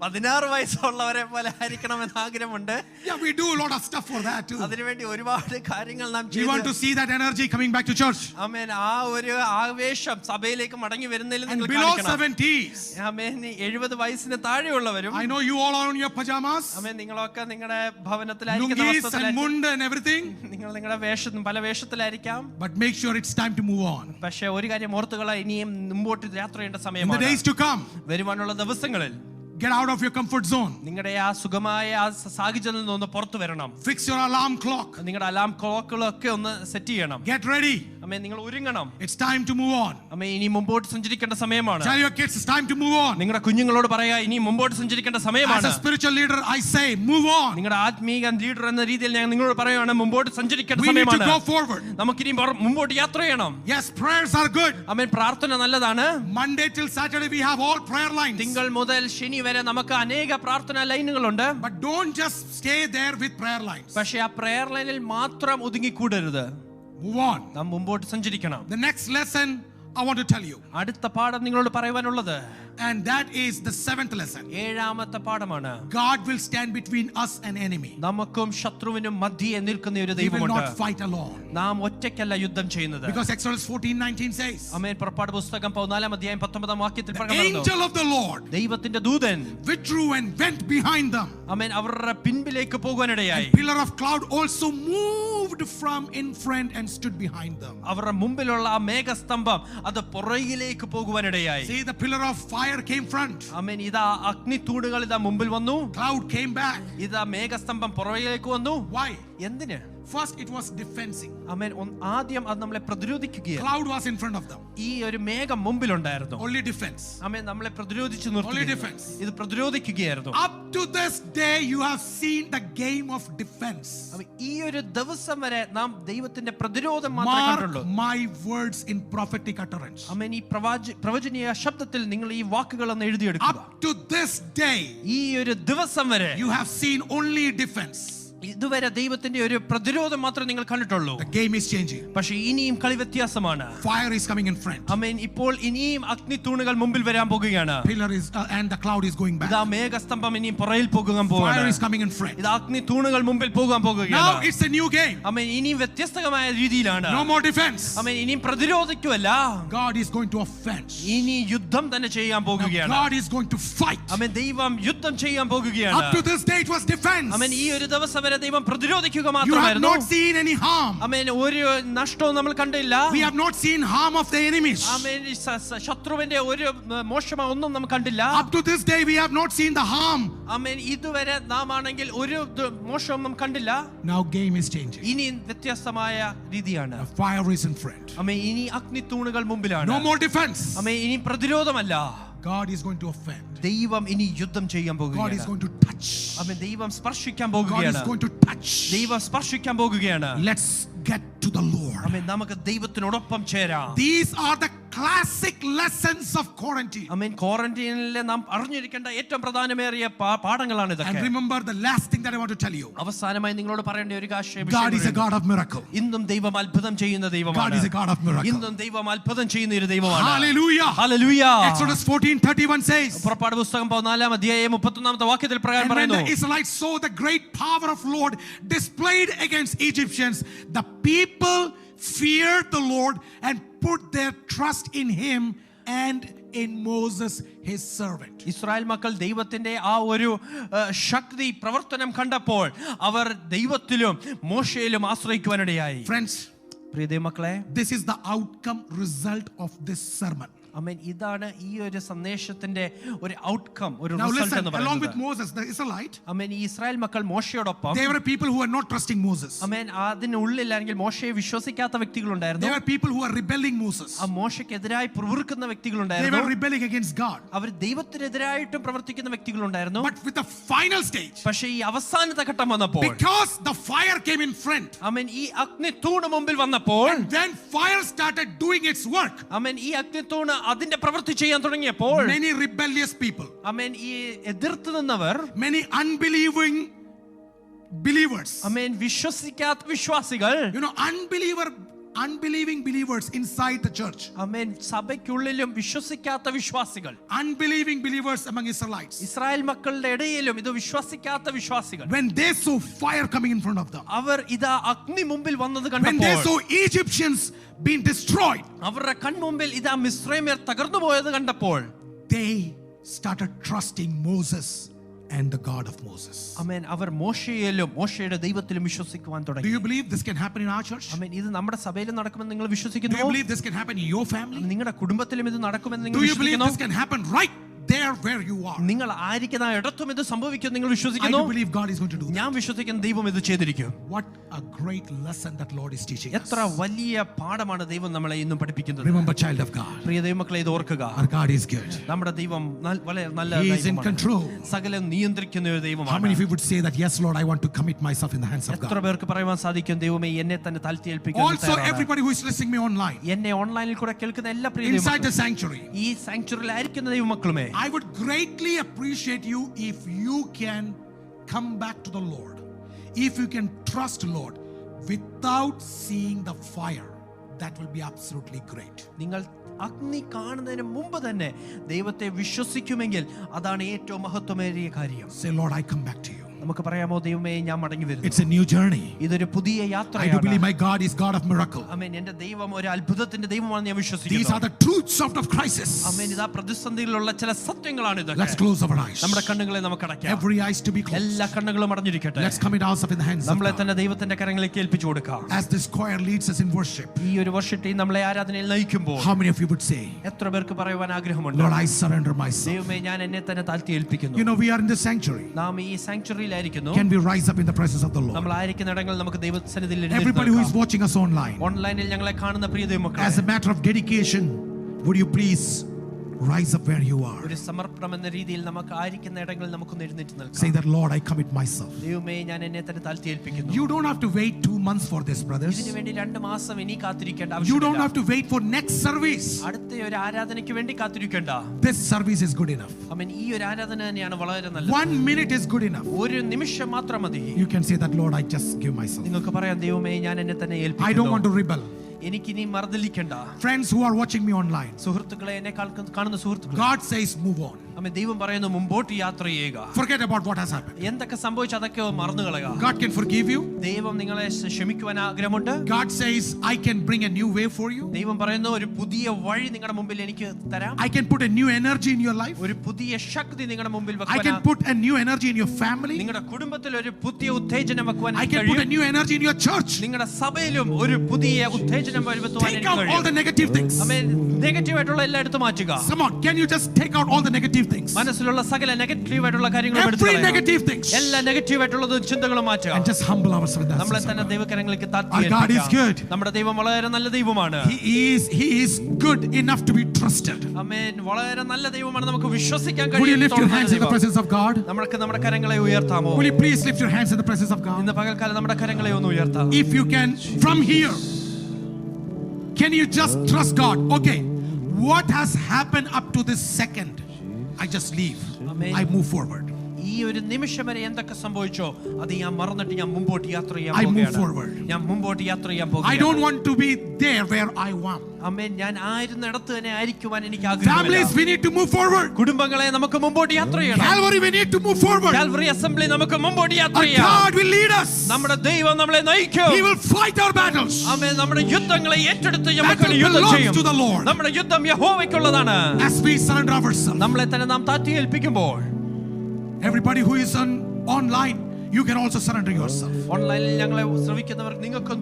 16 വയസ്സുള്ളവരെ പോലെ ആയിരിക്കണമെന്ന് ആഗ്രഹമുണ്ട്. Yeah, we do a lot of stuff for that too. അതിനുവേണ്ടി ഒരുപാട് കാര്യങ്ങൾ നാം We want to see that energy coming back to church. ആമേൻ. ആ ഒരു ആവേശം സഭയിലേക്ക് മടങ്ങി വരുന്നതിൽ And നിങ്ങൾ below കാണിക്കണം. 70s, ആമേൻ. 70 വയസ്സിന് താഴെയുള്ളവരും, I know you all are on your pajamas, ആമേൻ, നിങ്ങളൊക്കെ നിങ്ങളുടെ ഭവനത്തിലായിരിക്കുന്ന lungis and വസ്ത്രത്തിലായിരിക്കും. munda and everything, നിങ്ങൾ നിങ്ങളുടെ പല വേഷത്തിലായിരിക്കാം. but make sure it's time to move on. പക്ഷേ ഒരു കാര്യം ഓർത്തുകള, ഇനിയും മുമ്പോട്ട് യാത്ര ചെയ്യേണ്ട In the സമയമാണ്. days to come, വരുവാനുള്ള ദിവസങ്ങളിൽ get out of your comfort zone. നിങ്ങളുടെ ആ സുഖമായ ആ സാഹചര്യത്തിൽ നിന്ന് പുറത്തു വരണം. Fix your alarm clock. നിങ്ങളുടെ അലാം ക്ലോക്കുകളൊക്കെ ഒന്ന് സെറ്റ് ചെയ്യണം. Get ready. അമ്മേ, നിങ്ങൾ ഒരുങ്ങണം. It's time to move on. അമ്മേ, ഇനി മുമ്പോട്ട് സഞ്ചരിക്കേണ്ട സമയമാണ്. Tell your kids it's time to move on. നിങ്ങളുടെ കുഞ്ഞുങ്ങളോട് പറയാ, ഇനി മുമ്പോട്ട് സഞ്ചരിക്കേണ്ട As സമയമാണ്. a spiritual leader, I say, move on. നിങ്ങളുടെ ആത്മീക ലീഡർ എന്ന രീതിയിൽ ഞാൻ നിങ്ങളോട് പറയുകയാണ്, മുമ്പോട്ട് സഞ്ചരിക്കേണ്ട We need to സമയമാണ്. go forward. നമുക്കിനി മുമ്പോട്ട് യാത്ര ചെയ്യണം. Yes, prayers are good. അമ്മേ, പ്രാർത്ഥന നല്ലതാണ്. Monday till Saturday we have all prayer lines. തിങ്കൾ മുതൽ ശനി വരെ നമുക്ക് അനേക പ്രാർത്ഥനാ ലൈനുകളുണ്ട്. But don't just stay there with prayer lines. പക്ഷേ ആ പ്രയർ ലൈനിൽ മാത്രം ഒതുങ്ങിക്കൂടരുത്. Move on. നാം മുമ്പോട്ട് സഞ്ചരിക്കണം. The next lesson I want to tell you. അടുത്ത പാഠം നിങ്ങളോട് പറയുവാനുള്ളത്, And that is the 7th lesson. ഏഴാമത്തെ പാഠമാണ്. God will stand between us and enemy. നമുക്കും ശത്രുവിനും മധ്യേ നിൽക്കുന്ന ഒരു We will ദൈവമുണ്ട്. not fight alone. നാം ഒറ്റയ്ക്കല്ല യുദ്ധം ചെയ്യുന്നത്. Because Exodus 14:19 says, ആമേൻ. പുറപ്പാട് പുസ്തകം 14 അധ്യായം 19 വാക്യത്തിൽ the പറയുന്നു, angel of the Lord ദൈവത്തിന്റെ ദൂതൻ withdrew and went behind them. ആമേൻ അവരുടെ പിൻപിലേക്ക് പോകുവാനിടയായി. A pillar of cloud also moved from in front and stood behind them. അവരുടെ മുമ്പിലുള്ള ആ മേഘസ്തംഭം അത് പുറകിലേക്ക് പോകുവാനിടയായി. See, the pillar of fire came front. ആമേൻ. ഇതാ അഗ്നി തൂണുകൾ ഇതാ മുമ്പിൽ വന്നു. Cloud came back. ഇതാ മേഘസ്തംഭം പുറകിലേക്ക് വന്നു. Why? എന്തിന്? First, it was defending. ആമേൻ. ആദ്യം അത് നമ്മളെ പ്രതിരോധിക്കുകയാണ്. Cloud was in front of them. ഈ ഒരു മേഘം മുമ്പിലുണ്ടായിരുന്നു. Only defense. ആമേൻ. നമ്മളെ പ്രതിരോധിച്ചു Only നിർത്തുകയാണ്. defense. ഇത് പ്രതിരോധിക്കുകയായിരുന്നു. Up to this day, you have seen the game of defense. ഈ ഒരു ദിവസം വരെ നാം ദൈവത്തിന്റെ പ്രതിരോധം മാത്രമേ കണ്ടുള്ളൂ. Mark my words in prophetic utterance. ആമേൻ. ഈ പ്രവചനീയ ശബ്ദത്തിൽ നിങ്ങൾ ഈ വാക്കുകൾ ഒന്ന് എഴുതിയെടുക്കുക. Up to this day, ഈ ഒരു ദിവസം വരെ you have seen only defense. ഇതുവരെ ദൈവത്തിന്റെ ഒരു പ്രതിരോധം മാത്രമേ നിങ്ങൾ കണ്ടിട്ടുള്ളൂ. The game is changing. പക്ഷേ ഇനിയും കളി വ്യത്യാസമാണ്. Fire is coming in front. ആമേൻ. ഇപ്പോൾ ഇനിയും അഗ്നി തൂണുകൾ മുമ്പിൽ വരാൻ പോകുകയാണ്. Pillar is and the cloud is going back. ഇതാ മേഘസ്തംഭം ഇനിയും പുറകിൽ പോകാൻ Fire പോവുകയാണ്. is coming in front. ഇതാ അഗ്നി തൂണുകൾ മുമ്പിൽ പോകാൻ Now പോകുകയാണ്. it's a new game. ആമേൻ. ഇനിയും വ്യത്യസ്തമായ രീതിയിലാണ്. No more defense. ആമേൻ. ഇനിയും പ്രതിരോധിക്കുവല്ല, God is going to offend. ഇനി യുദ്ധം തന്നെ ചെയ്യാൻ Now പോകുകയാണ്. God is going to fight. ആമേൻ. ദൈവം യുദ്ധം ചെയ്യാൻ Up പോകുകയാണ്. to this day, it was defense. ആമേൻ. ഈ ഒരു ദിവസം വരെ ദൈവം പ്രതിരോധിക്കുക You have മാത്രമായിരുന്നു. not seen any harm. ആമേൻ. ഒരു നഷ്ടവും നമ്മൾ കണ്ടില്ല. We have not seen harm of the enemies. ആമേൻ. ശത്രുവിന്റെ ഒരു മോശമോ ഒന്നും നമ്മൾ കണ്ടില്ല. Up to this day, we have not seen the harm. ആമേൻ. ഇതുവരെ നാം ആണെങ്കിൽ ഒരു മോശവും നാം കണ്ടില്ല. Now game is changing. ഇനി വ്യത്യസ്തമായ രീതിയാണ്. The fire is in front. ആമേൻ. ഇനി അഗ്നി തൂണുകൾ മുമ്പിലാണ്. No more defense. ആമേൻ. ഇനി പ്രതിരോധമല്ല, God is going to offend. ദൈവം ഇനി യുദ്ധം ചെയ്യാൻ God is പോകുകയാണ്. going to touch. ആമേൻ. ദൈവം സ്പർശിക്കാൻ God is പോകുകയാണ്. going to touch. ദൈവം സ്പർശിക്കാൻ പോകുകയാണ്. Let's get to the Lord. ആമേൻ. നമുക്ക് ദൈവത്തിനോടൊപ്പം ചേരാം. These are the classic lessons of quarantine. ആമേൻ. ക്വാറന്റൈനിലെ നാം അറിഞ്ഞിരിക്കേണ്ട ഏറ്റവും പ്രധാനമേറിയ പാഠങ്ങളാണ് And ഇതൊക്കെ. remember the last thing that I want to tell you. അവസാനമായി നിങ്ങളോട് പറയേണ്ട ഒരു God is a God of miracle. ഇന്നും ദൈവം അത്ഭുതം ചെയ്യുന്ന God ദൈവമാണ്. is a God of miracle. ഇന്നും ദൈവം അത്ഭുതം ചെയ്യുന്ന ഒരു ദൈവമാണ്. Hallelujah. ഹല്ലേലൂയ. Exodus 14:31 says, പുറപ്പാട് പുസ്തകം 14 അധ്യായം 31 വാക്യത്തിൽ പ്രകാരം and when പറയുന്നു, the Israelites saw the great power of Lord displayed against Egyptians, the people feared the Lord and put their trust in him and in Moses his servant. Israel മക്കൾ ദൈവത്തിന്റെ ആ ഒരു ശക്തി പ്രവർത്തനം കണ്ടപ്പോൾ അവർ ദൈവത്തിലും മോശയിലും ആശ്രയിക്കുവാനിടയായി. Friends, പ്രിയ ദൈവമക്കളെ, this is the outcome result of this sermon. ആമേൻ. ഇതാണ് ഈ ഒരു സന്ദേശത്തിന്റെ ഒരു ഔട്ട്കം, ഒരു Now റിസൾട്ട് listen, എന്ന് along with പറയുന്നത്. Moses, the Israelite, ആമേൻ. ഈ ഇസ്രായേൽ മക്കൾ മോശയോടൊപ്പം, they were people who were not trusting Moses. ആമേൻ, അതിനുള്ളിൽ അല്ലെങ്കിൽ മോശയെ വിശ്വസിക്കാത്ത They വ്യക്തികളുണ്ടായിരുന്നു. were people who were rebelling Moses. ആ മോശയ്ക്കെതിരായി പ്രവൃത്തിക്കുന്ന They വ്യക്തികളുണ്ടായിരുന്നു. were rebelling against God. അവർ ദൈവത്തിനെതിരായിട്ടും പ്രവർത്തിക്കുന്ന വ്യക്തികളുണ്ടായിരുന്നു. But with the final stage, പക്ഷേ ഈ അവസാനത്തെ ഘട്ടം വന്നപ്പോൾ, because the fire came in front, ആമേൻ, ഈ അഗ്നിത്തൂണ് മുമ്പിൽ വന്നപ്പോൾ, and then fire started doing its work, ആമേൻ, ഈ അഗ്നിത്തൂണ് അതിന്റെ പ്രവൃത്തി ചെയ്യാൻ തുടങ്ങിയപ്പോൾ, many rebellious people, ആമേൻ, ഈ എതിർത്ത് നിന്നവർ, many unbelieving believers, ആമേൻ, വിശ്വസിക്കാത്ത വിശ്വാസികൾ, unbelieving believers inside the church, ആമേൻ, സഭയ്ക്കുള്ളിലും വിശ്വസിക്കാത്ത വിശ്വാസികൾ, unbelieving believers among Israelites, Israel മക്കളുടെ ഇടയിലും ഇത് വിശ്വസിക്കാത്ത വിശ്വാസികൾ, when they saw fire coming in front of them, അവർ ഇതാ അഗ്നി മുമ്പിൽ വന്നത് when they കണ്ടപ്പോൾ, saw Egyptians being destroyed, അവരുടെ കൺമുമ്പിൽ ഇതാ മിസ്രൈമ്യർ തകർന്നു പോയത് കണ്ടപ്പോൾ, they started trusting Moses and the God of Moses. ആമേൻ, അവർ മോശയിലും മോശയുടെ ദൈവത്തിലും വിശ്വസിക്കുവാൻ Do തുടങ്ങി. you believe this can happen in our church? ആമേൻ, ഇത് നമ്മുടെ സഭയിൽ നടക്കുമെന്ന് നിങ്ങൾ Do you വിശ്വസിക്കുന്നു? believe this can happen in your family? നിങ്ങളുടെ കുടുംബത്തിലും ഇത് നടക്കുമെന്ന് നിങ്ങൾ Do you believe വിശ്വസിക്കുന്നു? this can happen right there where you are? നിങ്ങൾ ആയിരിക്കുന്ന ഇടത്തും ഇത് സംഭവിക്കും നിങ്ങൾ I വിശ്വസിക്കുന്നു? do believe God is going to do that. ഞാൻ വിശ്വസിക്കുന്ന ദൈവം ഇത് ചെയ്തിരിക്കും. What a great lesson that Lord is teaching us. എത്ര വലിയ പാഠമാണ് ദൈവം നമ്മളെ ഇന്നും പഠിപ്പിക്കുന്നത്. Remember, child of God, പ്രിയ ദൈവമക്കളെ, ഇത് ഓർക്കുക, our God is good. നമ്മുടെ ദൈവം വളരെ നല്ല He is in ദൈവമാണ്. control. സകലം നിയന്ത്രിക്കുന്ന ഒരു How ദൈവമാണ്. many of you would say that, yes, Lord, I want to commit myself in the hands of എത്ര God? പേർക്ക് പറയുവാൻ സാധിക്കും, ദൈവമേ എന്നെ തന്നെ താഴ്ത്തി ഏൽപ്പിക്കാൻ Also, everybody who is listening me online, എന്നെ ഓൺലൈനിൽ കൂടെ കേൾക്കുന്ന എല്ലാ പ്രിയ inside ദൈവമക്കളും, the sanctuary, ഈ സാങ്ച്വറിയിൽ ആയിരിക്കുന്ന ദൈവമക്കളുമേ, I would greatly appreciate you if you can come back to the Lord, if you can trust Lord without seeing the fire. That will be absolutely great. നിങ്ങൾ അഗ്നി കാണുന്നതിന് മുമ്പ് തന്നെ ദൈവത്തെ വിശ്വസിക്കുമെങ്കിൽ അതാണ് ഏറ്റവും മഹത്വമേറിയ കാര്യം. Say, Lord, I come back to you. നമുക്ക് പറയാമോ, ദൈവമേ ഞാൻ മടങ്ങി വരുന്നു. It's a new journey. ഇതൊരു പുതിയ I do യാത്രയാണ്. believe my God is God of miracle. ആമേൻ. എൻ്റെ ദൈവം ഒരു അത്ഭുതത്തിന്റെ ദൈവമാണെന്ന് ഞാൻ വിശ്വസിക്കുന്നു. These are the truths of crisis. ആമേൻ. ഇതാ പ്രതിസന്ധിയിലുള്ള ചില സത്യങ്ങളാണ് ഇതൊക്കെ. Let's close our eyes. നമ്മുടെ കണ്ണുകളെ നമുക്ക് അടയ്ക്കാം. Every eyes to be closed. എല്ലാ കണ്ണുകളും അടഞ്ഞിരിക്കട്ടെ. Let's commit ourselves in the hands of നമ്മളെ God. തന്നെ ദൈവത്തിന്റെ കരങ്ങളിലേക്ക് ഏൽപ്പിച്ചു കൊടുക്കാം. As this choir leads us in worship, ഈ ഒരു വർഷത്തെ നമ്മളെ ആരാധനയിൽ നയിക്കുമ്പോൾ how many of you would say, എത്ര പേർക്ക് പറയുവാൻ ആഗ്രഹമുണ്ട്, Lord, I surrender myself? ദൈവമേ ഞാൻ എന്നെ തന്നെ താഴ്ത്തി ഏൽപ്പിക്കുന്നു. You know, we are in the sanctuary. നാം ഈ സാങ്ച്വറിയിലായിരിക്കുന്നു. Can we rise up in the presence of the Lord? നമ്മൾ ആയിരിക്കുന്ന ഇടങ്ങളിൽ നമുക്ക് ദൈവസന്നിധിയിൽ Everybody who is watching us online, ഓൺലൈനിൽ ഞങ്ങളെ കാണുന്ന പ്രിയ ദൈവമക്കളെ, as a matter of dedication, would you please rise up where you are? ഒരു സമർപ്പണം എന്ന രീതിയിൽ നമുക്ക് ആയിരിക്കുന്ന ഇടങ്ങളിൽ നമുക്കൊന്ന് എഴുന്നേറ്റ് Say നിൽക്കാം. that, Lord, I commit myself. ദൈവമേ ഞാൻ എന്നെ തന്നെ താഴ്ത്തി ഏൽപ്പിക്കുന്നു. You don't have to wait 2 months for this, brothers. ഇതിനു വേണ്ടി 2 മാസം ഇനി കാത്തിരിക്കേണ്ട You don't ആവശ്യമില്ല. have to wait for next service. അടുത്ത ഒരു ആരാധനയ്ക്ക് വേണ്ടി കാത്തിരിക്കേണ്ട. This service is good enough. ആമേൻ. ഈ ഒരു ആരാധന തന്നെയാണ് വളരെ നല്ലത്. 1 minute is good enough. ഒരു നിമിഷം മാത്രം മതി. You can say that, Lord, I just give myself. നിങ്ങൾക്ക് പറയാം, ദൈവമേ ഞാൻ എന്നെ തന്നെ I don't ഏൽപ്പിക്കുന്നു. want to rebel. എനിക്കിനി മറുതലിക്കണ്ട. Friends who are watching me online, സുഹൃത്തുക്കളെ, എന്നെ കാണുന്ന സുഹൃത്തുക്കളെ, God says move on. ആമേൻ. ദൈവം പറയുന്നു മുമ്പോട്ട് യാത്ര ചെയ്യുക. Forget about what has happened. എന്തൊക്കെ സംഭവിച്ചു അതൊക്കെ മറന്നു കളയുക. God can forgive you. ദൈവം നിങ്ങളെ ക്ഷമിക്കുവാൻ ആഗ്രഹമുണ്ട്. God says, I can bring a new way for you. ദൈവം പറയുന്നു ഒരു പുതിയ വഴി നിങ്ങളുടെ മുമ്പിൽ എനിക്ക് തരാം. I can put a new energy in your life. ഒരു പുതിയ ശക്തി നിങ്ങളുടെ മുമ്പിൽ I can put a new energy in your family. നിങ്ങളുടെ കുടുംബത്തിൽ ഒരു പുതിയ ഉത്തേജനം വെക്കുവാൻ I can put a new energy in your church. നിങ്ങളുടെ സഭയിലും ഒരു പുതിയ ഉത്തേജനം വരുത്തുവാൻ Take out all the negative things. Negative ആയിട്ടുള്ള എല്ലാം എടുത്തു മാറ്റുക. Come on, can you just take out all the negative things? മനസ്സിലുള്ള സകല നെഗറ്റീവ് ആയിട്ടുള്ള കാര്യങ്ങൾ Every negative things. എല്ലാ നെഗറ്റീവ് ആയിട്ടുള്ള ചിന്തകളും മാറ്റുക. And just humble ourselves. നമ്മളെ തന്നെ ദൈവകരങ്ങളിലേക്ക് താഴ്ത്തി Our God is ഏൽപ്പിക്കാം. good. നമ്മുടെ ദൈവം വളരെ നല്ല ദൈവമാണ്. He is good enough to be trusted. ആമേൻ. വളരെ നല്ല ദൈവമാണ്, നമുക്ക് വിശ്വസിക്കാൻ Would you lift your hands in the കഴിയും. presence of God? നമുക്ക് നമ്മുടെ കരങ്ങളെ ഉയർത്താമോ? Will you please lift your hands in the presence of God? ഇന്ന് പകൽക്കാലം നമ്മുടെ കരങ്ങളെ ഒന്ന് ഉയർത്താം. If you can, from here, can you just trust God? Okay, what has happened up to this second? I just leave. Amen. I move forward. ഈ ഒരു നിമിഷം വരെ എന്തൊക്കെ സംഭവിച്ചോ അത് ഞാൻ മറന്നിട്ട് ഞാൻ മുമ്പോട്ട് യാത്ര ചെയ്യാൻ I move പോകുകയാണ്. forward. ഞാൻ മുമ്പോട്ട് യാത്ര ചെയ്യാൻ I പോകുകയാണ്. don't want to be there where I am. ആമേൻ. ഞാൻ ആയിരുന്നിടത്ത് തന്നെ ആയിരിക്കുവാൻ എനിക്ക് Families, ആഗ്രഹമില്ല. we need to move forward. കുടുംബങ്ങളെ നമുക്ക് മുമ്പോട്ട് യാത്ര ചെയ്യണം. Calvary, we need to move forward. Calvary assembly നമുക്ക് മുമ്പോട്ട് യാത്ര Our ചെയ്യാം. God will lead us. നമ്മുടെ ദൈവം നമ്മളെ നയിക്കും. He will fight our battles. ആമേൻ. നമ്മുടെ യുദ്ധങ്ങളെ ഏറ്റെടുത്ത് നമുക്ക് Battle യുദ്ധം belongs ചെയ്യും. to the Lord. നമ്മുടെ യുദ്ധം യഹോവയ്ക്കുള്ളതാണ്. As we surrender ourselves. നമ്മളെ തന്നെ നാം താഴ്ത്തി ഏൽപ്പിക്കുമ്പോൾ, Everybody who is online, you can also surrender yourself. ഓൺലൈനിൽ ഞങ്ങളെ ശ്രവിക്കുന്നവർ നിങ്ങൾക്കും